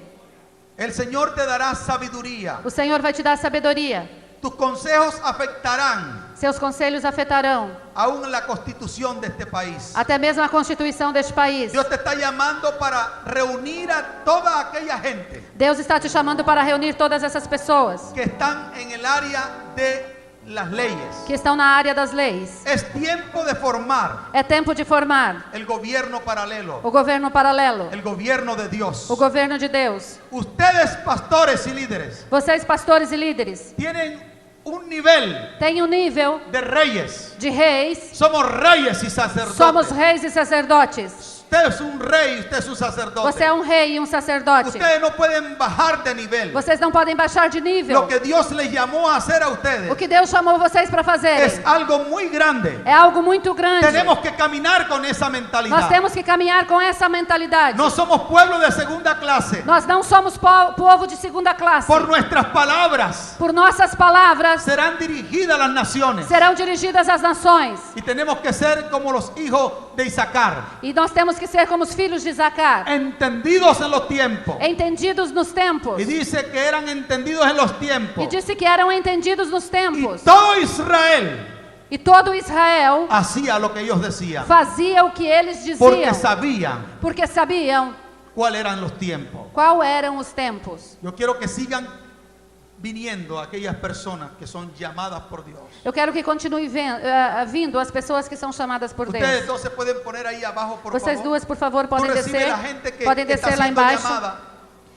A: El Señor te dará sabiduría.
B: O Senhor vai te dar sabedoria.
A: Tus consejos afectarán
B: Seus conselhos afetarão
A: aún la constitución de este país.
B: até mesmo a constituição deste país.
A: Dios te está llamando para reunir a toda aquella gente
B: Deus está te chamando para reunir todas essas pessoas
A: que están en el área de las leyes.
B: que estão na área das leis.
A: Es tiempo de formar
B: É tempo de formar
A: el gobierno paralelo,
B: o governo paralelo,
A: el gobierno de Dios.
B: o governo de Deus.
A: Ustedes, pastores y líderes,
B: Vocês, pastores e líderes,
A: tienen un nivel
B: têm um nível
A: de reyes.
B: de reis.
A: Somos reyes y sacerdotes.
B: Somos reis e sacerdotes.
A: Usted es un rey, usted es un sacerdote.
B: Você é um rei e um sacerdote.
A: Ustedes no pueden bajar de nivel.
B: Vocês não podem baixar de nível.
A: Lo que Dios les llamó a hacer a ustedes
B: O que Deus chamou vocês para
A: es
B: fazerem
A: algo muy grande.
B: é algo muito grande.
A: Tenemos que caminar con esa
B: Nós
A: mentalidad.
B: temos que caminhar com essa mentalidade.
A: No somos pueblo de segunda clase.
B: Nós não somos povo de segunda classe.
A: Por nuestras palabras
B: Por nossas palavras
A: serán dirigidas las naciones.
B: serão dirigidas às nações.
A: Y tenemos que ser como los hijos de Isaacar,
B: E nós temos que ser como os filhos de Zacar,
A: entendidos en los tiempos.
B: entendidos nos tempos.
A: Y dice que eran entendidos en los tiempos.
B: E disse que eram entendidos nos
A: Y
B: tempos.
A: todo Israel
B: E todo Israel
A: hacía lo que ellos decían,
B: fazia o que eles
A: porque
B: diziam,
A: sabían
B: porque sabiam
A: cuáles eran los tiempos.
B: qual eram os tempos.
A: Yo quiero que sigan viniendo aquellas personas que son llamadas por Dios.
B: Eu quero que continue vindo as pessoas que são chamadas por
A: Ustedes
B: Deus.
A: dos se pueden poner ahí abajo, por
B: Vocês
A: favor.
B: duas, por favor,
A: Tú
B: podem
A: recibe
B: descer.
A: la gente que
B: Podem
A: está
B: descer lá
A: siendo
B: embaixo.
A: llamada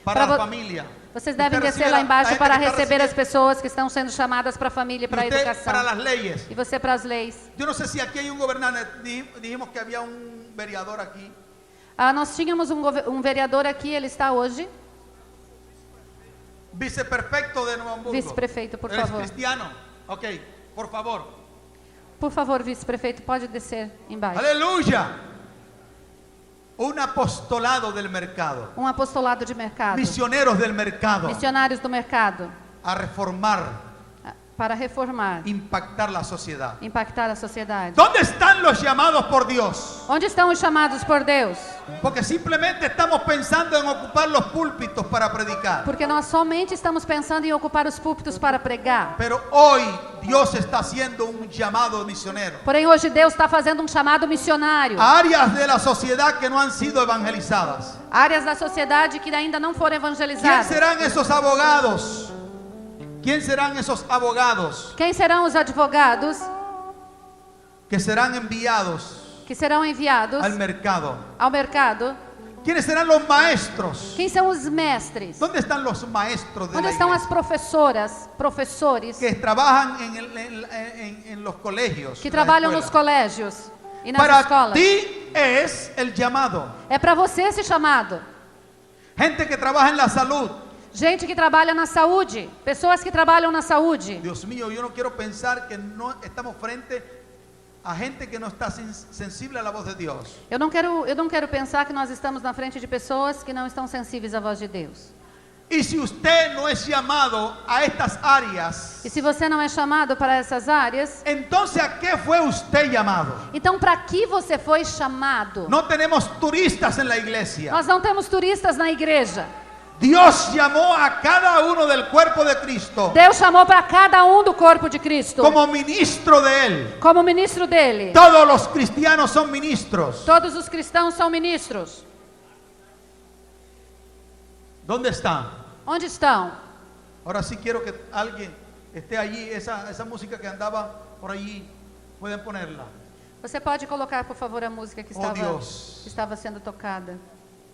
A: para
B: Pra
A: la
B: vo-
A: familia.
B: Vocês devem
A: Usted
B: descer
A: recibe
B: lá
A: la
B: embaixo
A: gente
B: para
A: que está
B: receber as
A: recibiendo-
B: pessoas que estão sendo chamadas para a família, para a
A: Usted
B: educação.
A: para las leyes.
B: E você para as leis.
A: Yo no sé si aquí hay un gobernante. Dijimos que había un vereador aquí.
B: Nós tínhamos um vereador aqui, ele está hoje.
A: Viceprefecto de Nuevo Hamburgo.
B: Viceprefeito, por
A: ¿Eres
B: favor.
A: cristiano? Ok, por favor.
B: Por favor, vice-prefeito, pode descer embaixo.
A: Aleluya. Un apostolado del mercado.
B: Um apostolado de mercado.
A: Misioneros del mercado.
B: Missionários do mercado.
A: A reformar,
B: Para reformar,
A: impactar la sociedad.
B: impactar a sociedade.
A: ¿Dónde están los llamados por Dios?
B: Onde estão os chamados por Deus?
A: Porque simplemente estamos pensando en ocupar los púlpitos para predicar.
B: Porque nós somente estamos pensando em ocupar os púlpitos para pregar.
A: Pero hoy Dios está haciendo un llamado misionero
B: Porém, hoje Deus está fazendo um chamado missionário.
A: a áreas de la sociedad que no han sido evangelizadas.
B: Áreas da sociedade que ainda não foram
A: ¿Quién
B: evangelizadas.
A: serán esos abogados? ¿Quién serán esos abogados
B: Quem serão os advogados
A: que serán enviados
B: que serão enviados
A: al mercado?
B: ao mercado?
A: ¿Quiénes serán los maestros?
B: Quem são os mestres?
A: ¿Dónde están los maestros de
B: Onde
A: la
B: estão as
A: iglesia?
B: professoras, professores
A: Que trabajan en los colegios,
B: que
A: en la
B: trabalham
A: escuela.
B: nos colégios e nas
A: Para
B: escolas?
A: ti es el llamado.
B: É para você esse chamado.
A: Gente que trabaja en la salud.
B: Gente que trabalha na saúde, pessoas que trabalham na saúde.
A: Dios mío, yo no quiero pensar que no estamos frente a gente que no está sensible a la voz de Dios.
B: Eu não quero pensar que nós estamos na frente de pessoas que não estão sensíveis à voz de Deus.
A: Y si usted no es llamado a estas áreas,
B: E se você não é chamado para essas áreas,
A: entonces ¿a qué fue usted llamado?
B: então para que você foi chamado?
A: No tenemos turistas en la iglesia.
B: Nós não temos turistas na igreja.
A: Dios llamó a cada uno del cuerpo de Cristo
B: Deus chamou para cada um do corpo de Cristo
A: como ministro de Él.
B: como ministro dele.
A: Todos los cristianos son ministros.
B: Todos os cristãos são ministros.
A: ¿Dónde están?
B: Onde estão?
A: Ahora sí quiero que alguien esté allí. Esa música que andaba por allí, pueden ponerla.
B: Você pode colocar, por favor, a música que
A: Dios.
B: estava sendo tocada.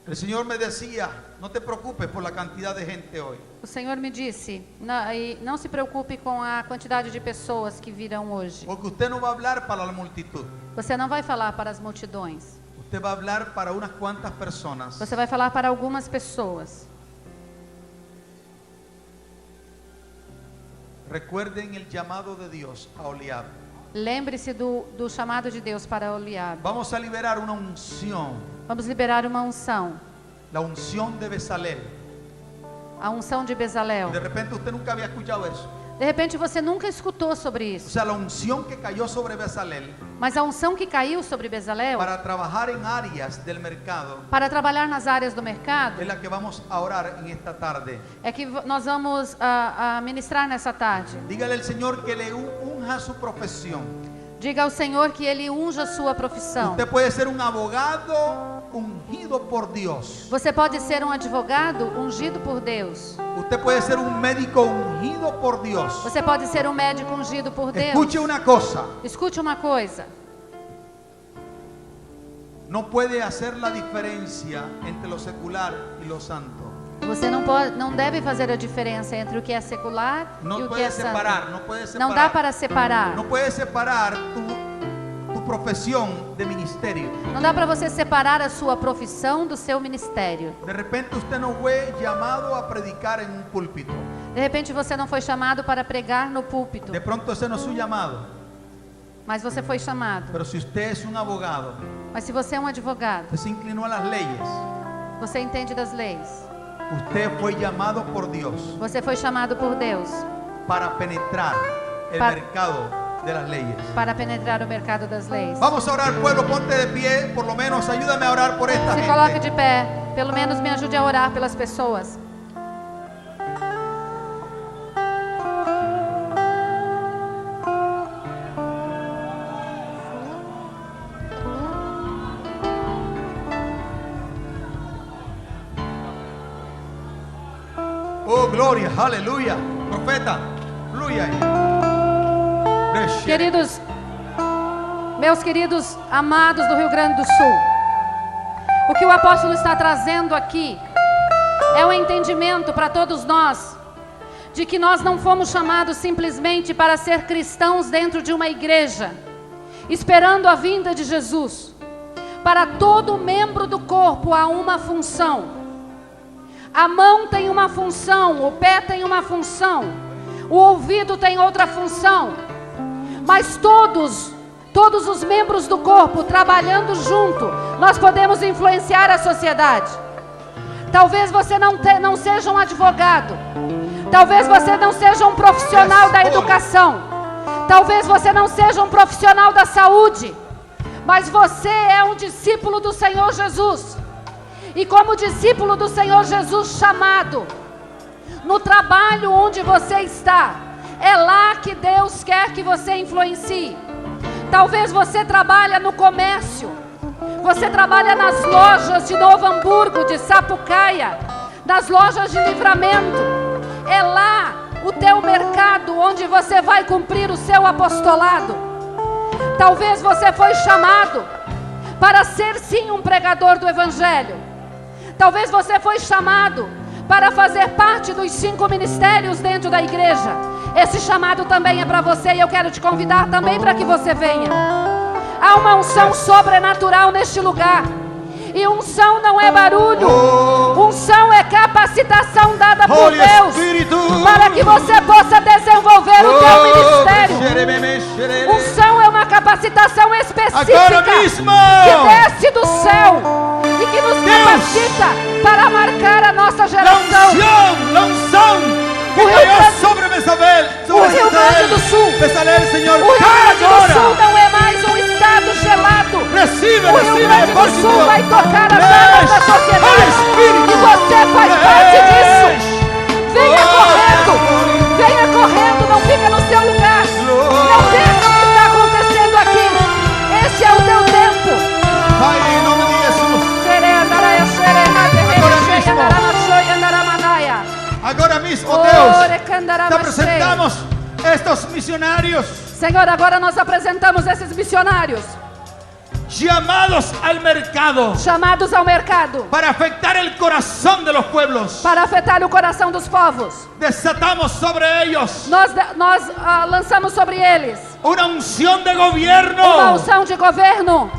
A: El Señor me decía, no te preocupes por la cantidad de gente hoy.
B: O Senhor me disse, não se preocupe com a quantidade de pessoas que virão hoje.
A: Porque usted no va a hablar para la multitud.
B: Você não vai falar para as multidões.
A: Usted va a hablar para unas cuantas personas.
B: Você vai falar para algumas pessoas.
A: Recuerden el llamado de Dios a Oliab.
B: Lembre-se do chamado de Deus para Oliab.
A: Vamos a liberar una unción.
B: Vamos liberar uma unção.
A: La unción de Bezalel.
B: A unção de Bezalel.
A: De repente usted nunca había escuchado eso.
B: De repente você nunca escutou sobre
A: O
B: isso.
A: sea, la unción que cayó sobre Bezalel
B: Mas a unção que caiu sobre Bezalel
A: para trabajar en áreas del mercado
B: para trabalhar nas áreas do mercado
A: es la que vamos a orar en esta tarde.
B: é que nós vamos ministrar nessa tarde.
A: Dígale al Señor que le unja su profesión.
B: Diga ao Senhor que Ele unja a sua profissão.
A: Usted puede ser un abogado ungido por Dios.
B: Você pode ser um advogado ungido por Deus.
A: Usted puede ser un médico ungido por Dios.
B: Você pode ser um médico ungido por Deus.
A: Escuche una cosa.
B: Escute uma coisa.
A: No puede hacer la diferencia entre lo secular y lo santo.
B: Você não deve fazer a diferença entre o que é secular e
A: No
B: o que
A: puede
B: é santo.
A: separar, no puede separar.
B: Não dá para separar.
A: No puede separar tu profesión de ministerio.
B: Não dá para você separar a sua profissão do seu ministério.
A: De repente usted no fue llamado a predicar en un púlpito.
B: De repente você não foi chamado para pregar no púlpito,
A: De pronto ese no es su llamado.
B: mas você foi chamado.
A: Pero si usted es un abogado,
B: Mas se você é um advogado,
A: usted se inclinó a las leyes,
B: você entende das leis.
A: usted fue llamado por Dios
B: Você foi chamado por Deus
A: para penetrar el
B: Pa-
A: mercado de las leyes.
B: para penetrar o mercado das leis.
A: Vamos a orar, pueblo, ponte de pie, por lo menos ayúdame a orar por esta
B: Se coloque
A: gente.
B: de pé, pelo menos me ajude a orar pelas pessoas.
A: Oh, gloria, aleluya. Profeta, fluye ahí.
B: Queridos, meus queridos amados do Rio Grande do Sul, o que o apóstolo está trazendo aqui é um entendimento para todos nós de que nós não fomos chamados simplesmente para ser cristãos dentro de uma igreja, esperando a vinda de Jesus. Para todo membro do corpo há uma função. A mão tem uma função, o pé tem uma função, o ouvido tem outra função. Mas todos os membros do corpo trabalhando junto, nós podemos influenciar a sociedade. Talvez você não seja um advogado, talvez você não seja um profissional da educação, talvez você não seja um profissional da saúde, mas você é um discípulo do Senhor Jesus. E como discípulo do Senhor Jesus chamado, no trabalho onde você está, é lá que Deus quer que você influencie. Talvez você trabalhe no comércio, você trabalha nas lojas de Novo Hamburgo, de Sapucaia, nas lojas de Livramento. É lá o teu mercado onde você vai cumprir o seu apostolado. Talvez você foi chamado para ser sim um pregador do Evangelho. Talvez você foi chamado para fazer parte dos 5 ministérios dentro da igreja. Esse chamado também é para você e eu quero te convidar também para que você venha. Há uma unção sobrenatural neste lugar. E unção não é barulho. Unção é capacitação dada por Deus para que você possa desenvolver o teu ministério. Unção é uma capacitação específica que desce do céu e que nos capacita para marcar a nossa geração. O Rio Grande do Sul. O Rio Grande do Sul não é mais um estado gelado. O Rio Grande do Sul vai tocar as águas da sociedade. E você faz parte disso. Venha correndo, não fica no seu lugar. Não deixe o que está acontecendo aqui. Esse é o teu tempo.
A: Pai, em nome de Jesus. Agora mesmo, Deus, te apresentamos estes missionários.
B: Senhor, agora nós apresentamos esses missionários
A: chamados ao mercado
B: para afetar o coração de los pueblos, para afetar o coração dos povos.
A: Desatamos sobre eles.
B: Nós lançamos sobre eles
A: uma unção de governo.
B: Uma unção de governo.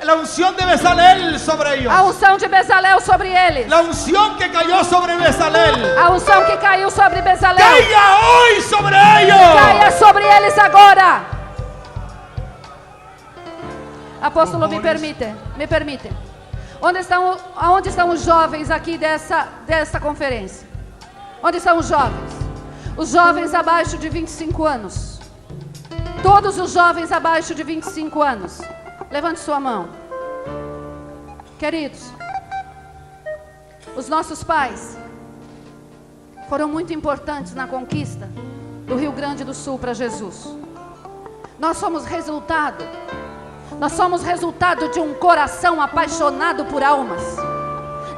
A: La unción de Bezalel sobre ellos.
B: A unção de Bezalel sobre eles.
A: La unción que cayó sobre Bezalel.
B: A unção que caiu sobre Bezalel.
A: Caia hoy sobre ellos.
B: Caia sobre eles agora. Apóstolo, me permite. Onde estão os jovens aqui dessa conferência? Onde estão os jovens? Os jovens abaixo de 25 anos. Todos os jovens abaixo de 25 anos. Levante sua mão. Queridos, os nossos pais foram muito importantes na conquista do Rio Grande do Sul para Jesus. Nós somos resultado de um coração apaixonado por almas.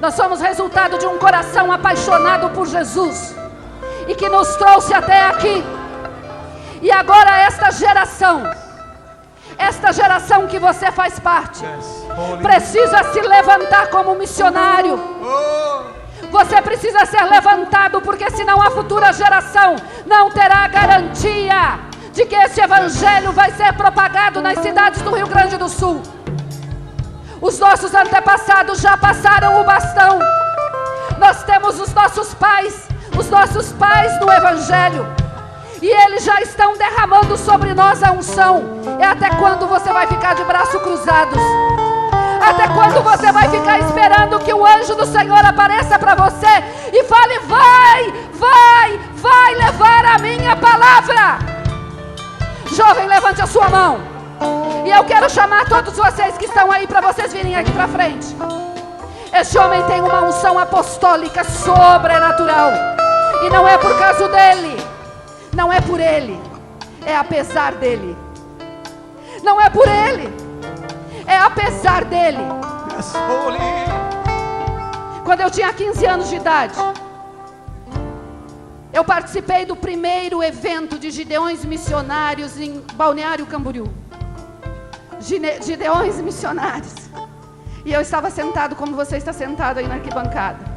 B: Nós somos resultado de um coração apaixonado por Jesus e que nos trouxe até aqui. E agora esta geração que você faz parte, precisa se levantar como missionário. Você precisa ser levantado, porque senão a futura geração não terá garantia de que esse evangelho vai ser propagado nas cidades do Rio Grande do Sul. Os nossos antepassados já passaram o bastão. Nós temos os nossos pais no evangelho. E eles já estão derramando sobre nós a unção. E até quando você vai ficar de braços cruzados? Até quando você vai ficar esperando que o anjo do Senhor apareça para você e fale: vai levar a minha palavra? Jovem, levante a sua mão. E eu quero chamar todos vocês que estão aí para vocês virem aqui para frente. Este homem tem uma unção apostólica sobrenatural. E não é por causa dele. Não é por ele, é apesar dele. Não é por ele, é apesar dele. Quando eu tinha 15 anos de idade, eu participei do primeiro evento de Gideões Missionários em Balneário Camboriú. Gideões Missionários. E eu estava sentado como você está sentado aí na arquibancada.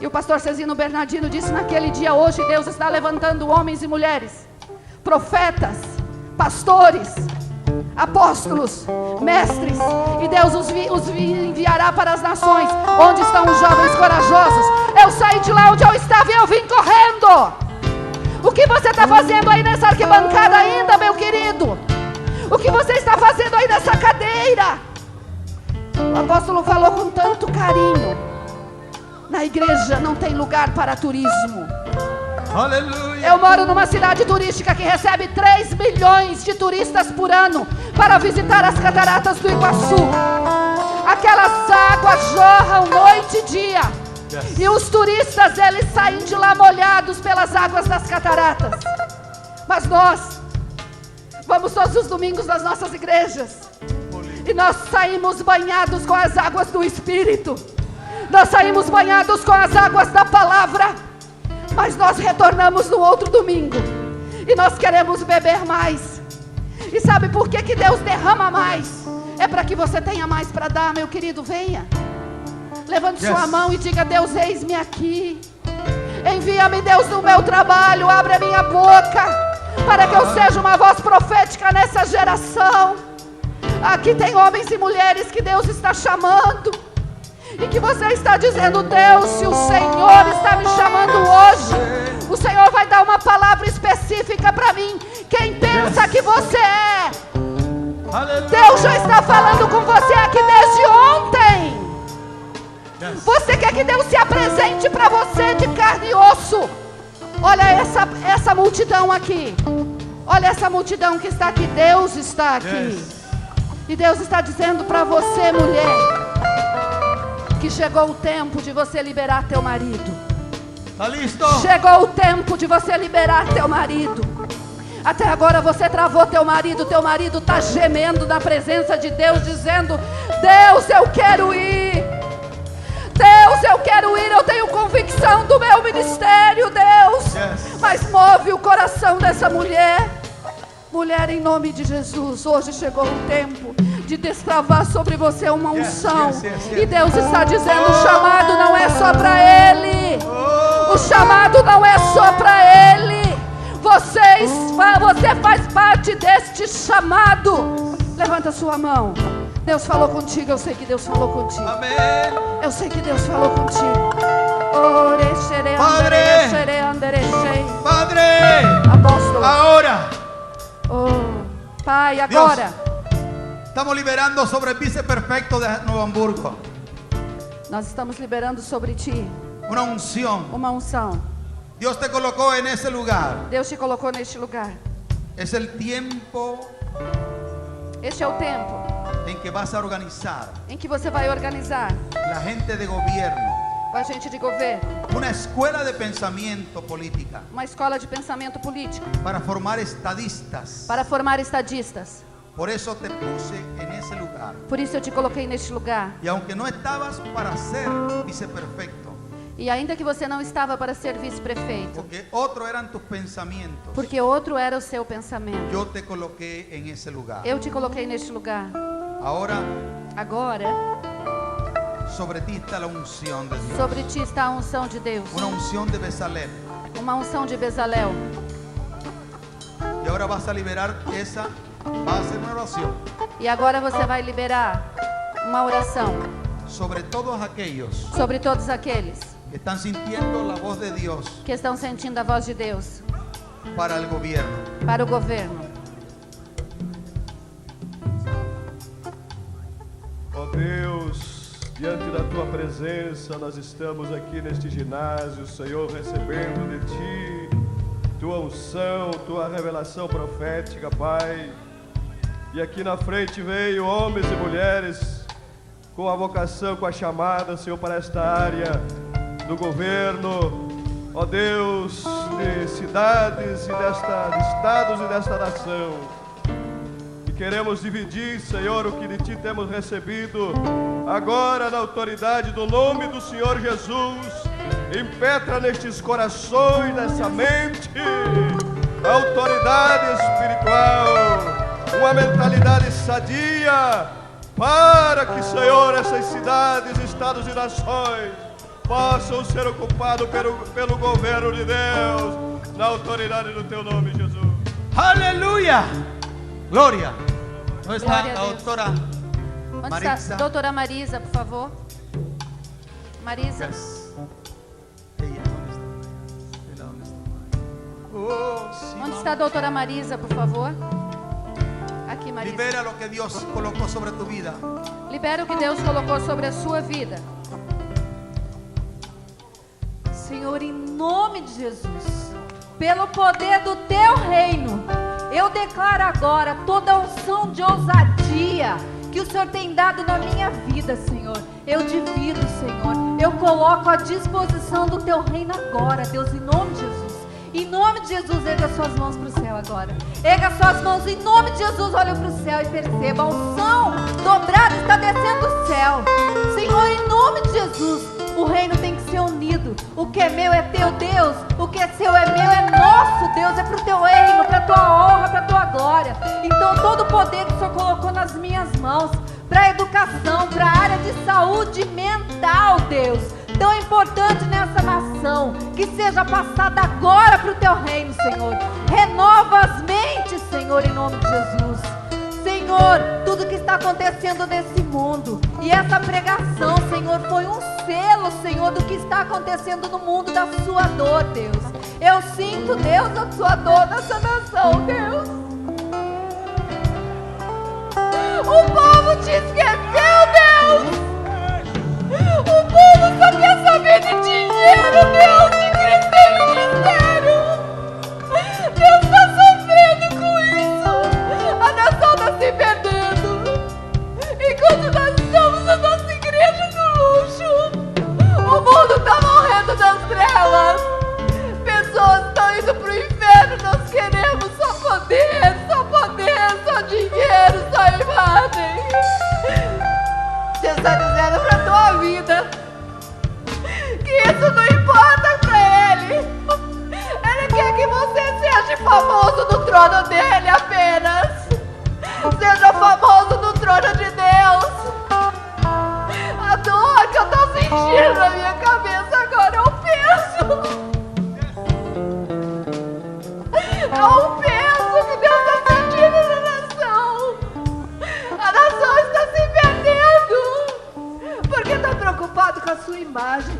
B: E o pastor Cezino Bernardino disse naquele dia: hoje Deus está levantando homens e mulheres, profetas, pastores, apóstolos, mestres, e Deus os enviará para as nações. Onde estão os jovens corajosos? Eu saí de lá onde eu estava e eu vim correndo. O que você está fazendo aí nessa arquibancada ainda, meu querido? O que você está fazendo aí nessa cadeira? O apóstolo falou com tanto carinho. Na igreja não tem lugar para turismo.
A: Aleluia.
B: Eu moro numa cidade turística que recebe 3 milhões de turistas por ano para visitar as cataratas do Iguaçu. Aquelas águas jorram noite e dia. E os turistas, eles saem de lá molhados pelas águas das cataratas. Mas nós vamos todos os domingos nas nossas igrejas. E nós saímos banhados com as águas do Espírito. Nós saímos banhados com as águas da palavra. Mas nós retornamos no outro domingo. E nós queremos beber mais. E sabe por que Deus derrama mais? É para que você tenha mais para dar, meu querido. Venha. Levante sua mão e diga: Deus, eis-me aqui. Envia-me, Deus, no meu trabalho. Abre a minha boca. para que eu seja uma voz profética nessa geração. Aqui tem homens e mulheres que Deus está chamando, e que você está dizendo: Deus, se o Senhor está me chamando hoje, o Senhor vai dar uma palavra específica para mim. Quem pensa que você é, Deus já está falando com você aqui desde ontem. Você quer que Deus se apresente para você de carne e osso? Olha essa multidão aqui. Olha essa multidão que está aqui. Deus está aqui. E Deus está dizendo para você, mulher, que chegou o tempo de você liberar teu marido.
A: Tá listo?
B: Chegou o tempo de você liberar teu marido. Até agora você travou teu marido está gemendo na presença de Deus, dizendo: Deus, eu quero ir. Deus, eu quero ir, eu tenho convicção do meu ministério, Deus. Mas move o coração dessa mulher. Mulher, em nome de Jesus, hoje chegou o tempo de destravar sobre você uma unção. E Deus está dizendo: o chamado não é só para ele. O chamado não é só para ele. Você faz parte deste chamado. Levanta sua mão. Deus falou contigo, eu sei que Deus falou contigo.
A: Amém.
B: Eu sei que Deus falou contigo.
A: Padre,
B: apóstolo.
A: Ahora,
B: Pai, agora
A: estamos liberando sobre el viceprefecto de Nuevo Hamburgo
B: nós estamos liberando sobre ti
A: una unción.
B: uma unção.
A: Dios te colocó en ese lugar.
B: Deus te colocou neste lugar.
A: Es el tiempo
B: Este é o tempo
A: en que vas a organizar
B: em que você vai organizar
A: la gente de gobierno,
B: com a gente de governo
A: una escuela de pensamiento política
B: uma escola de pensamento político
A: para formar estadistas.
B: para formar estadistas.
A: Por eso te puse en ese lugar.
B: Por isso eu te coloquei neste lugar.
A: Y aunque no estabas para ser viceprefecto,
B: E ainda que você não estava para ser vice-prefeito,
A: porque otro eran tus pensamientos,
B: porque outro era o seu pensamento,
A: yo te coloqué en ese lugar.
B: eu te coloquei neste lugar.
A: Ahora
B: Agora,
A: sobre ti está la unción de Dios,
B: sobre ti está a unção de Deus,
A: una unción de Bezalel.
B: uma unção de Bezalel.
A: Y ahora vas a liberar esa, va a ser una oración
B: E agora você vai liberar uma oração
A: sobre todos aquellos
B: sobre todos aqueles
A: que están sintiendo la voz de Dios
B: que estão sentindo a voz de Deus
A: para el gobierno.
B: para o governo.
C: Ó Deus, diante da Tua presença, nós estamos aqui neste ginásio, Senhor, recebendo de Ti Tua unção, Tua revelação profética, Pai. E aqui na frente veio homens e mulheres com a vocação, com a chamada, Senhor, para esta área do governo, ó Deus, de cidades e de estados e desta nação. E queremos dividir, Senhor, o que de Ti temos recebido agora na autoridade do nome do Senhor Jesus. Impetra nestes corações, nessa mente, autoridade espiritual, uma mentalidade sadia, para que, Senhor, essas cidades, estados e nações possam ser ocupados pelo governo de Deus, na autoridade do Teu nome, Jesus.
A: Aleluya, gloria. ¿Dónde está
B: Glória a
A: la
B: Deus.
A: doctora
B: Onde
A: Marisa?
B: está? Doutora Marisa, por favor. Marisa.
A: Yes. Ella, ¿dónde está? Ella, ¿dónde está? Oh, sí,
B: Onde
A: mamá.
B: está a doutora Marisa, por favor? Aqui, Marisa.
A: Libera lo que Dios colocó sobre tu vida.
B: Libera o que Deus colocou sobre a sua vida.
D: Senhor, em nome de Jesus, pelo poder do Teu reino, eu declaro agora toda a unção de ousadia que o Senhor tem dado na minha vida, Senhor. Eu divido, Senhor. Eu coloco à disposição do Teu reino agora, Deus, em nome de Jesus. Em nome de Jesus, erga suas mãos para o céu agora. Erga suas mãos, em nome de Jesus, olha para o céu e perceba. A unção dobrada está descendo do céu. Senhor, em nome de Jesus, o reino tem que ser unido. O que é meu é Teu, Deus. O que é seu é meu, é nosso, Deus. É para o Teu reino, para a Tua honra, para a Tua glória. Então todo o poder que o Senhor colocou nas minhas mãos, para a educação, para a área de saúde mental, Deus, tão importante nessa nação, que seja passada agora para o teu reino, Senhor. Renova as mentes, Senhor, em nome de Jesus. Senhor, tudo que está acontecendo nesse mundo, e essa pregação, Senhor, foi um selo, Senhor, do que está acontecendo no mundo, da sua dor, Deus. Eu sinto, Deus, a sua dor nessa nação, Deus. O povo te esqueceu, Deus. O povo só quer saber de dinheiro, Deus, de crescer em ministério. Deus está sofrendo com isso. A nação está se perdendo. Enquanto nós estamos na nossa igreja no luxo, o mundo está morrendo nas trevas. Pessoas estão indo para o inferno. Nós queremos só poder, só dinheiro, só imagem. Deus está dizendo para a tua vida que isso não importa para Ele. Ele quer que você seja famoso no trono dEle apenas. Seja famoso no trono de Deus. A dor que eu estou sentindo na minha cabeça agora é um peso. É um peso que Deus está sentindo na nação. A nação está se perdendo porque está preocupado com a sua imagem,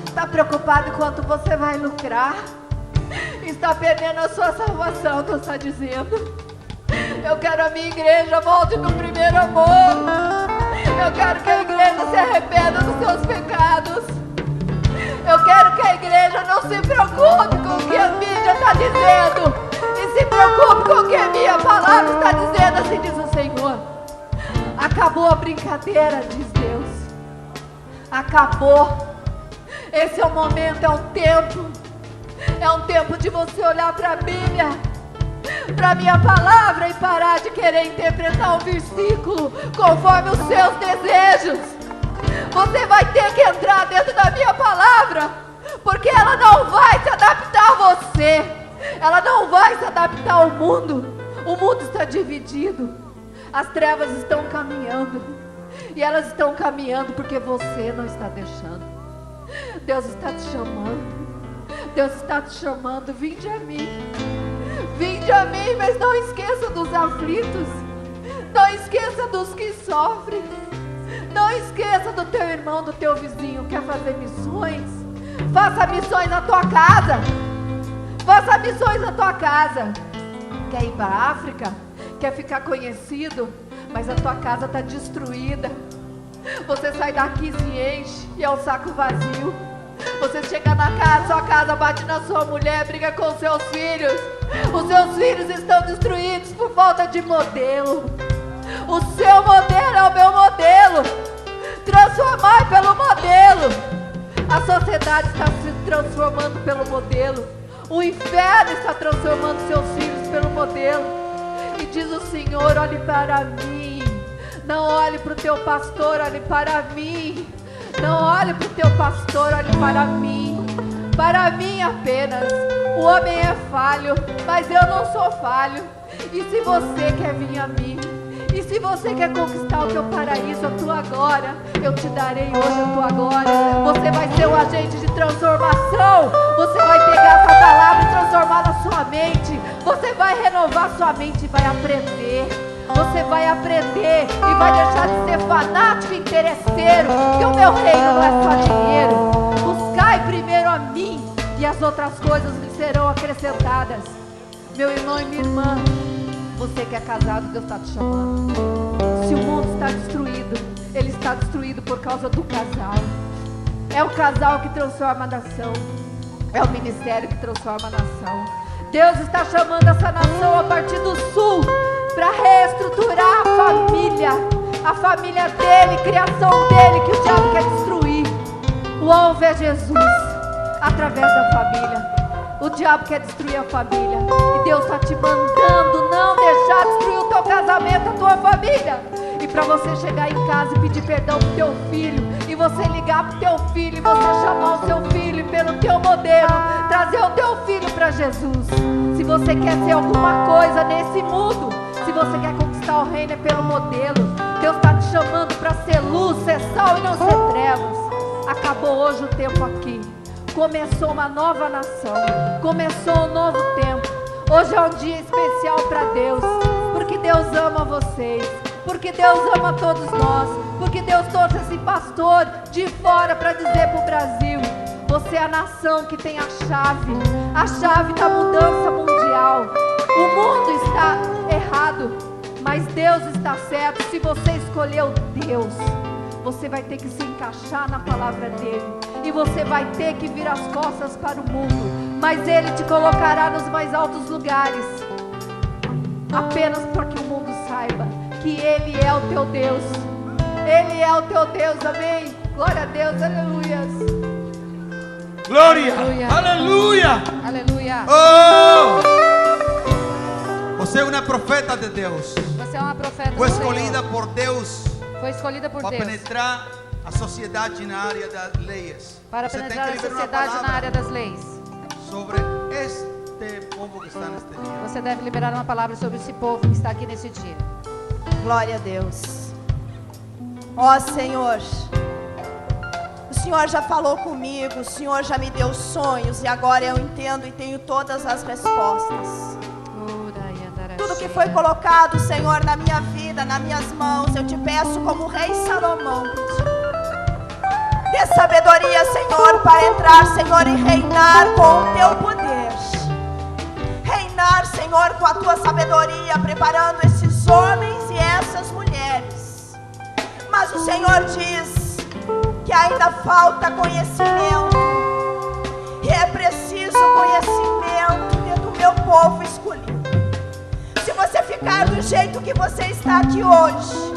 D: está preocupado quanto você vai lucrar, está perdendo a sua salvação. Deus está dizendo: eu quero a minha igreja volte no primeiro amor. Eu quero que a igreja se arrependa dos seus pecados. Eu quero que a igreja não se preocupe com o que a mídia está dizendo, e se preocupe com o que a minha palavra está dizendo. Assim diz o Senhor. Acabou a brincadeira, diz Deus. Acabou. Esse é o momento, é um tempo. É um tempo de você olhar para a Bíblia, para a minha palavra, e parar de querer interpretar um versículo conforme os seus desejos. Você vai ter que entrar dentro da minha palavra, porque ela não vai se adaptar a você. Ela não vai se adaptar ao mundo. O mundo está dividido. As trevas estão caminhando, e elas estão caminhando porque você não está deixando. Deus está te chamando. Deus está te chamando. Vinde a mim. Vinde a mim, mas não esqueça dos aflitos. Não esqueça dos que sofrem. Não esqueça do teu irmão, do teu vizinho. Quer fazer missões? Faça missões na tua casa. Faça missões na tua casa. Quer ir para a África? Quer ficar conhecido? Mas a tua casa está destruída. Você sai daqui, se enche e é um saco vazio. Você chega na casa, sua casa bate na sua mulher, briga com seus filhos. Os seus filhos estão destruídos por falta de modelo. O seu modelo é o meu modelo. Transformai pelo modelo. A sociedade está se transformando pelo modelo. O inferno está transformando seus filhos pelo modelo. E diz o Senhor: olhe para mim. Não olhe para o teu pastor, olhe para mim. Não olhe para o teu pastor, olhe para mim. Para mim apenas. O homem é falho, mas eu não sou falho. E se você quer vir a mim, e se você quer conquistar o teu paraíso, a tua glória, eu te darei hoje a tua glória. Você vai ser um agente de transformação. Você vai pegar essa palavra e transformar na sua mente. Você vai renovar sua mente e vai aprender. Você vai aprender e vai deixar de ser fanático e interesseiro, porque o meu reino não é só dinheiro. Buscai primeiro a mim, e as outras coisas lhe serão acrescentadas. Meu irmão e minha irmã, você que é casado, Deus está te chamando. Se o mundo está destruído, ele está destruído por causa do casal. É o casal que transforma a nação. É o ministério que transforma a nação. Deus está chamando essa nação a partir do sul para reestruturar a família dele, criação dele, que o diabo quer destruir. O alvo é Jesus, através da família. O diabo quer destruir a família, e Deus está te mandando não deixar destruir o teu casamento, a tua família. E para você chegar em casa e pedir perdão pro teu filho, e você ligar pro teu filho, e você chamar o seu filho pelo teu modelo, trazer o teu filho para Jesus. Se você quer ser alguma coisa nesse mundo, se você quer conquistar o reino, é pelo modelo. Deus está te chamando para ser luz, ser sal e não ser trevas. Acabou hoje o tempo aqui. Começou uma nova nação. Começou um novo tempo. Hoje é um dia especial para Deus. Porque Deus ama vocês. Porque Deus ama todos nós. Porque Deus trouxe esse pastor de fora para dizer para o Brasil: você é a nação que tem a chave da mudança mundial. O mundo está errado, mas Deus está certo. Se você escolheu Deus, você vai ter que se encaixar na palavra dele. E você vai ter que vir as costas para o mundo. Mas ele te colocará nos mais altos lugares. Apenas para que o mundo saiba que ele é o teu Deus. Ele é o teu Deus, amém? Glória a Deus, aleluias.
A: Glória,
B: Aleluia.
A: aleluia.
B: Aleluia.
A: Oh! Você é uma profeta de Deus.
B: Você é uma profeta
A: Foi
B: do Senhor.
A: escolhida por Deus
B: Foi escolhida por
A: para
B: Deus
A: penetrar a sociedade na área das leis.
B: para
A: Você tem
B: penetrar
A: que
B: a
A: liberar uma
B: sociedade na
A: palavra
B: área das leis.
A: sobre este povo que está neste dia.
B: Você deve liberar uma palavra sobre esse povo que está aqui nesse dia.
E: Glória a Deus. Ó Senhor, o Senhor já falou comigo, o Senhor já me deu sonhos e agora eu entendo e tenho todas as respostas. Tudo que foi colocado, Senhor, na minha vida, nas minhas mãos, eu te peço como o rei Salomão pediu. Dê sabedoria, Senhor, para entrar, Senhor, e reinar com o teu poder. Reinar, Senhor, com a tua sabedoria, preparando esses homens e essas mulheres. Mas o Senhor diz que ainda falta conhecimento. E é preciso conhecimento dentro do meu povo escolhido. Se você ficar do jeito que você está aqui hoje,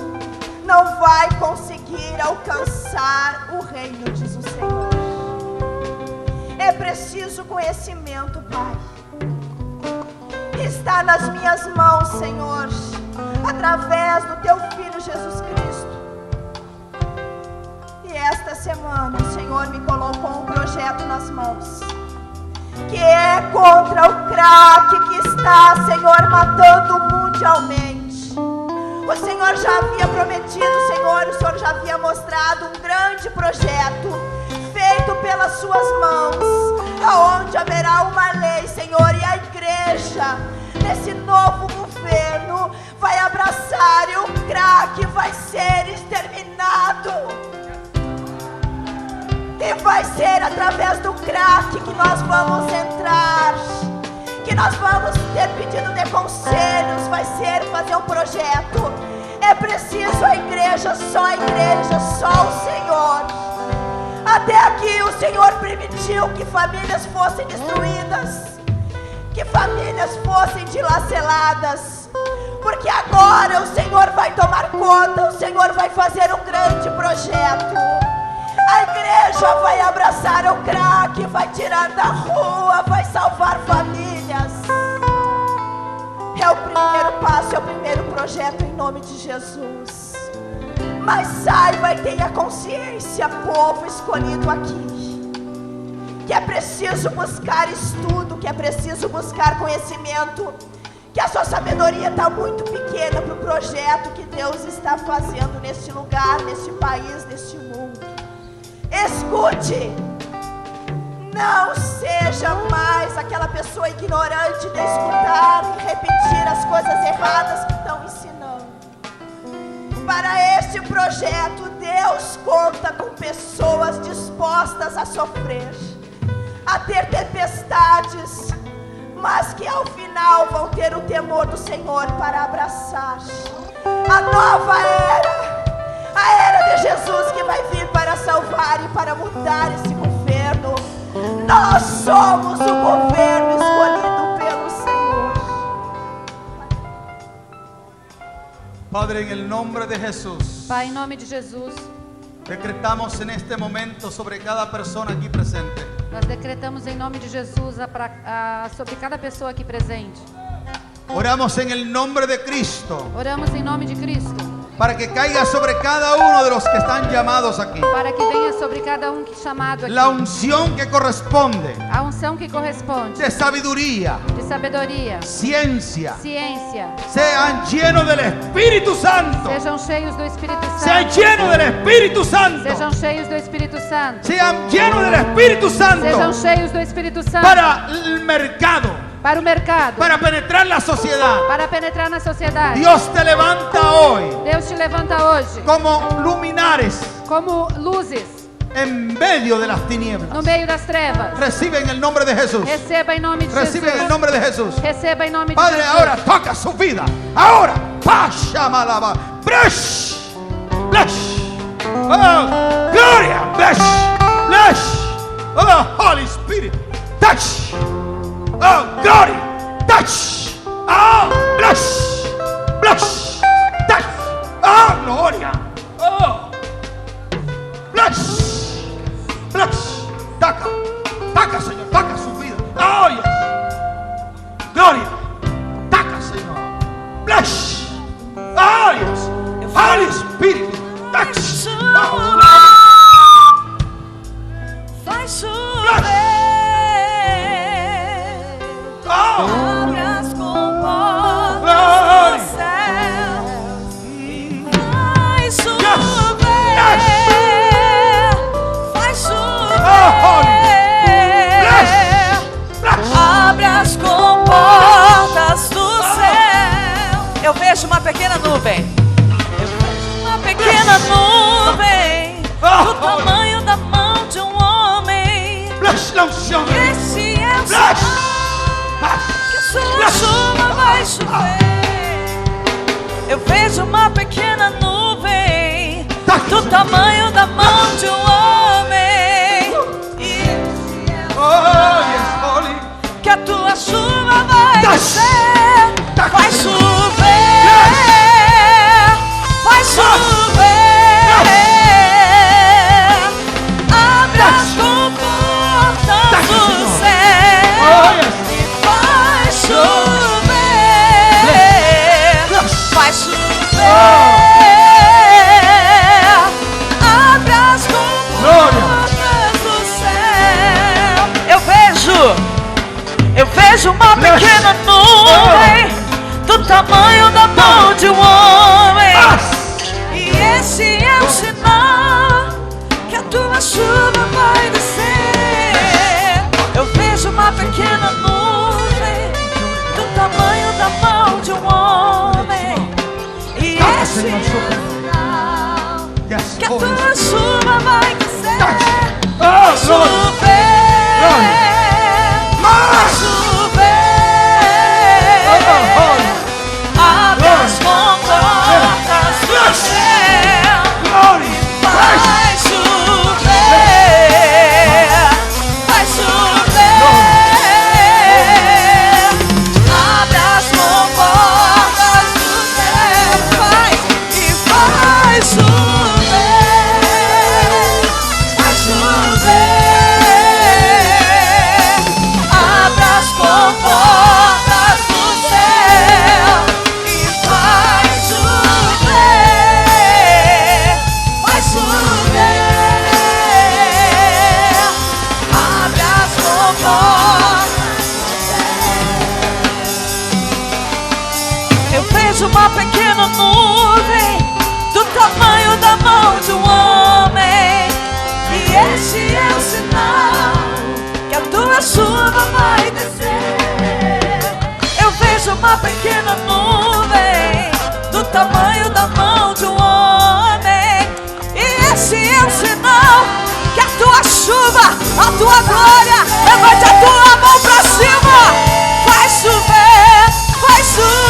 E: não vai conseguir alcançar o reino, diz o Senhor. É preciso conhecimento, Pai. Está nas minhas mãos, Senhor, através do teu Filho Jesus Cristo. E esta semana o Senhor me colocou um projeto nas mãos, que é contra o crack que está, Senhor, matando mundialmente. O Senhor já havia prometido, Senhor, o Senhor já havia mostrado um grande projeto feito pelas suas mãos, aonde haverá uma lei, Senhor, e a igreja, nesse novo governo, vai abraçar e o crack vai ser exterminado. E vai ser através do crack que nós vamos entrar, que nós vamos ter pedido de conselhos, vai ser fazer um projeto. É preciso a igreja, só o Senhor. Até aqui o Senhor permitiu que famílias fossem destruídas, que famílias fossem dilaceradas, porque agora o Senhor vai tomar conta, o Senhor vai fazer um grande projeto. A igreja vai abraçar o crack, vai tirar da rua, vai salvar famílias. É o primeiro passo, é o primeiro projeto em nome de Jesus. Mas saiba e tenha consciência, povo escolhido aqui, que é preciso buscar estudo, que é preciso buscar conhecimento, que a sua sabedoria está muito pequena para o projeto que Deus está fazendo neste lugar, neste país, neste mundo. Escute, não seja mais aquela pessoa ignorante de escutar e repetir as coisas erradas que estão ensinando. Para este projeto, Deus conta com pessoas dispostas a sofrer, a ter tempestades, mas que ao final vão ter o temor do Senhor para abraçar a nova era. A era de Jesus que vai vir para salvar e para mudar esse governo. Nós somos o governo escolhido pelo Senhor.
A: Padre, en el nombre de Jesús,
B: Pai, em nome de Jesus,
A: decretamos en este momento sobre cada persona aquí presente
B: nós decretamos em nome de Jesus sobre cada pessoa aqui presente.
A: Oramos en el nombre de Cristo
B: Oramos em nome de Cristo
A: para que caiga sobre cada uno de los que están llamados aquí.
B: Para que venha sobre cada que chamado aqui.
A: La unción que corresponde
B: A unção que corresponde.
A: de sabiduría,
B: De sabedoria.
A: ciencia.
B: Ciência.
A: Sean llenos del Espíritu Santo.
B: Sejam cheios do Espírito
A: Sean
B: Santo.
A: llenos del Espíritu Santo.
B: Sejam cheios do Espírito Santo.
A: Sean llenos del Espíritu
B: Sejam
A: Santo
B: cheios do Espírito Santo.
A: para el mercado,
B: Para o mercado.
A: para penetrar la sociedad.
B: Para penetrar na sociedade.
A: Dios te levanta hoy
B: Deus te levanta hoje
A: como luminares
B: como luzes
A: en medio de las tinieblas.
B: no meio das trevas.
A: Recibe en el nombre de Jesús.
B: Receba em nome de
A: Recibe en el
B: Jesus.
A: nombre de Jesús.
B: Receba em nome de
A: Padre,
B: Jesus.
A: ahora toca su vida. Ahora, Pasha Malaba. Bless. Bless. Oh, Gloria. Bless. Bless. Oh, Holy Spirit. Touch. Oh, Glory. Touch. Oh, bless. Bless. Touch. Oh, Gloria. Oh, bless. Bless. Toca. Toca, Señor. Toca su vida. Oh, yes. Gloria. Toca, Señor. Bless. Oh, yes. Holy Spirit. Touch. Oh,
E: Faz chover.
A: oh.
E: Abre as comportas
A: Glória.
E: do céu. Faz chover. Faz chover. Abre as comportas do céu. Eu vejo uma pequena nuvem. Eu vejo uma pequena nuvem do tamanho da mão de um homem.
A: Bless la unción.
E: Esse é o
A: Bless.
E: sinal que sua chuva vai chover. Eu vejo uma pequena nuvem do tamanho da mão de um homem. E esse é o
A: Oh, yes, Holy.
E: que a tua chuva vai
A: Touch.
E: descer.
A: Touch.
E: Vai chover. Vai chover. Abre as comportas
A: Touch,
E: do
A: Senhor.
E: céu.
A: Oh, yes.
E: E vai chover. Vai chover. Abre as comportas do céu. Eu vejo uma pequena nuvem do tamanho da mão de um homem. E esse é o sinal que a tua chuva vai descer. Eu vejo uma pequena nuvem do tamanho da mão de um homem. E esse é o sinal
A: Yes,
E: que a
A: Holy
E: tua
A: Spirit.
E: chuva vai descer.
A: Oh,
E: Vai
A: Lord.
E: chover. Vai chover. Abre as comportas do céu.
A: Glory.
E: Vai chover. Vai chover. Abre as comportas do céu. Vai e vai chover. Vai chover. Abre as comportas do céu e vai chover. Vai chover. Abre as comportas do céu. Eu vejo uma pequena nuvem do tamanho da mão de um homem. E esse é o sinal que a tua chuva vai descer. Eu vejo uma pequena nuvem do tamanho da mão de um homem. E esse é o sinal que a tua chuva, a tua glória, levante a tua mão pra cima. Vai chover, vai chover.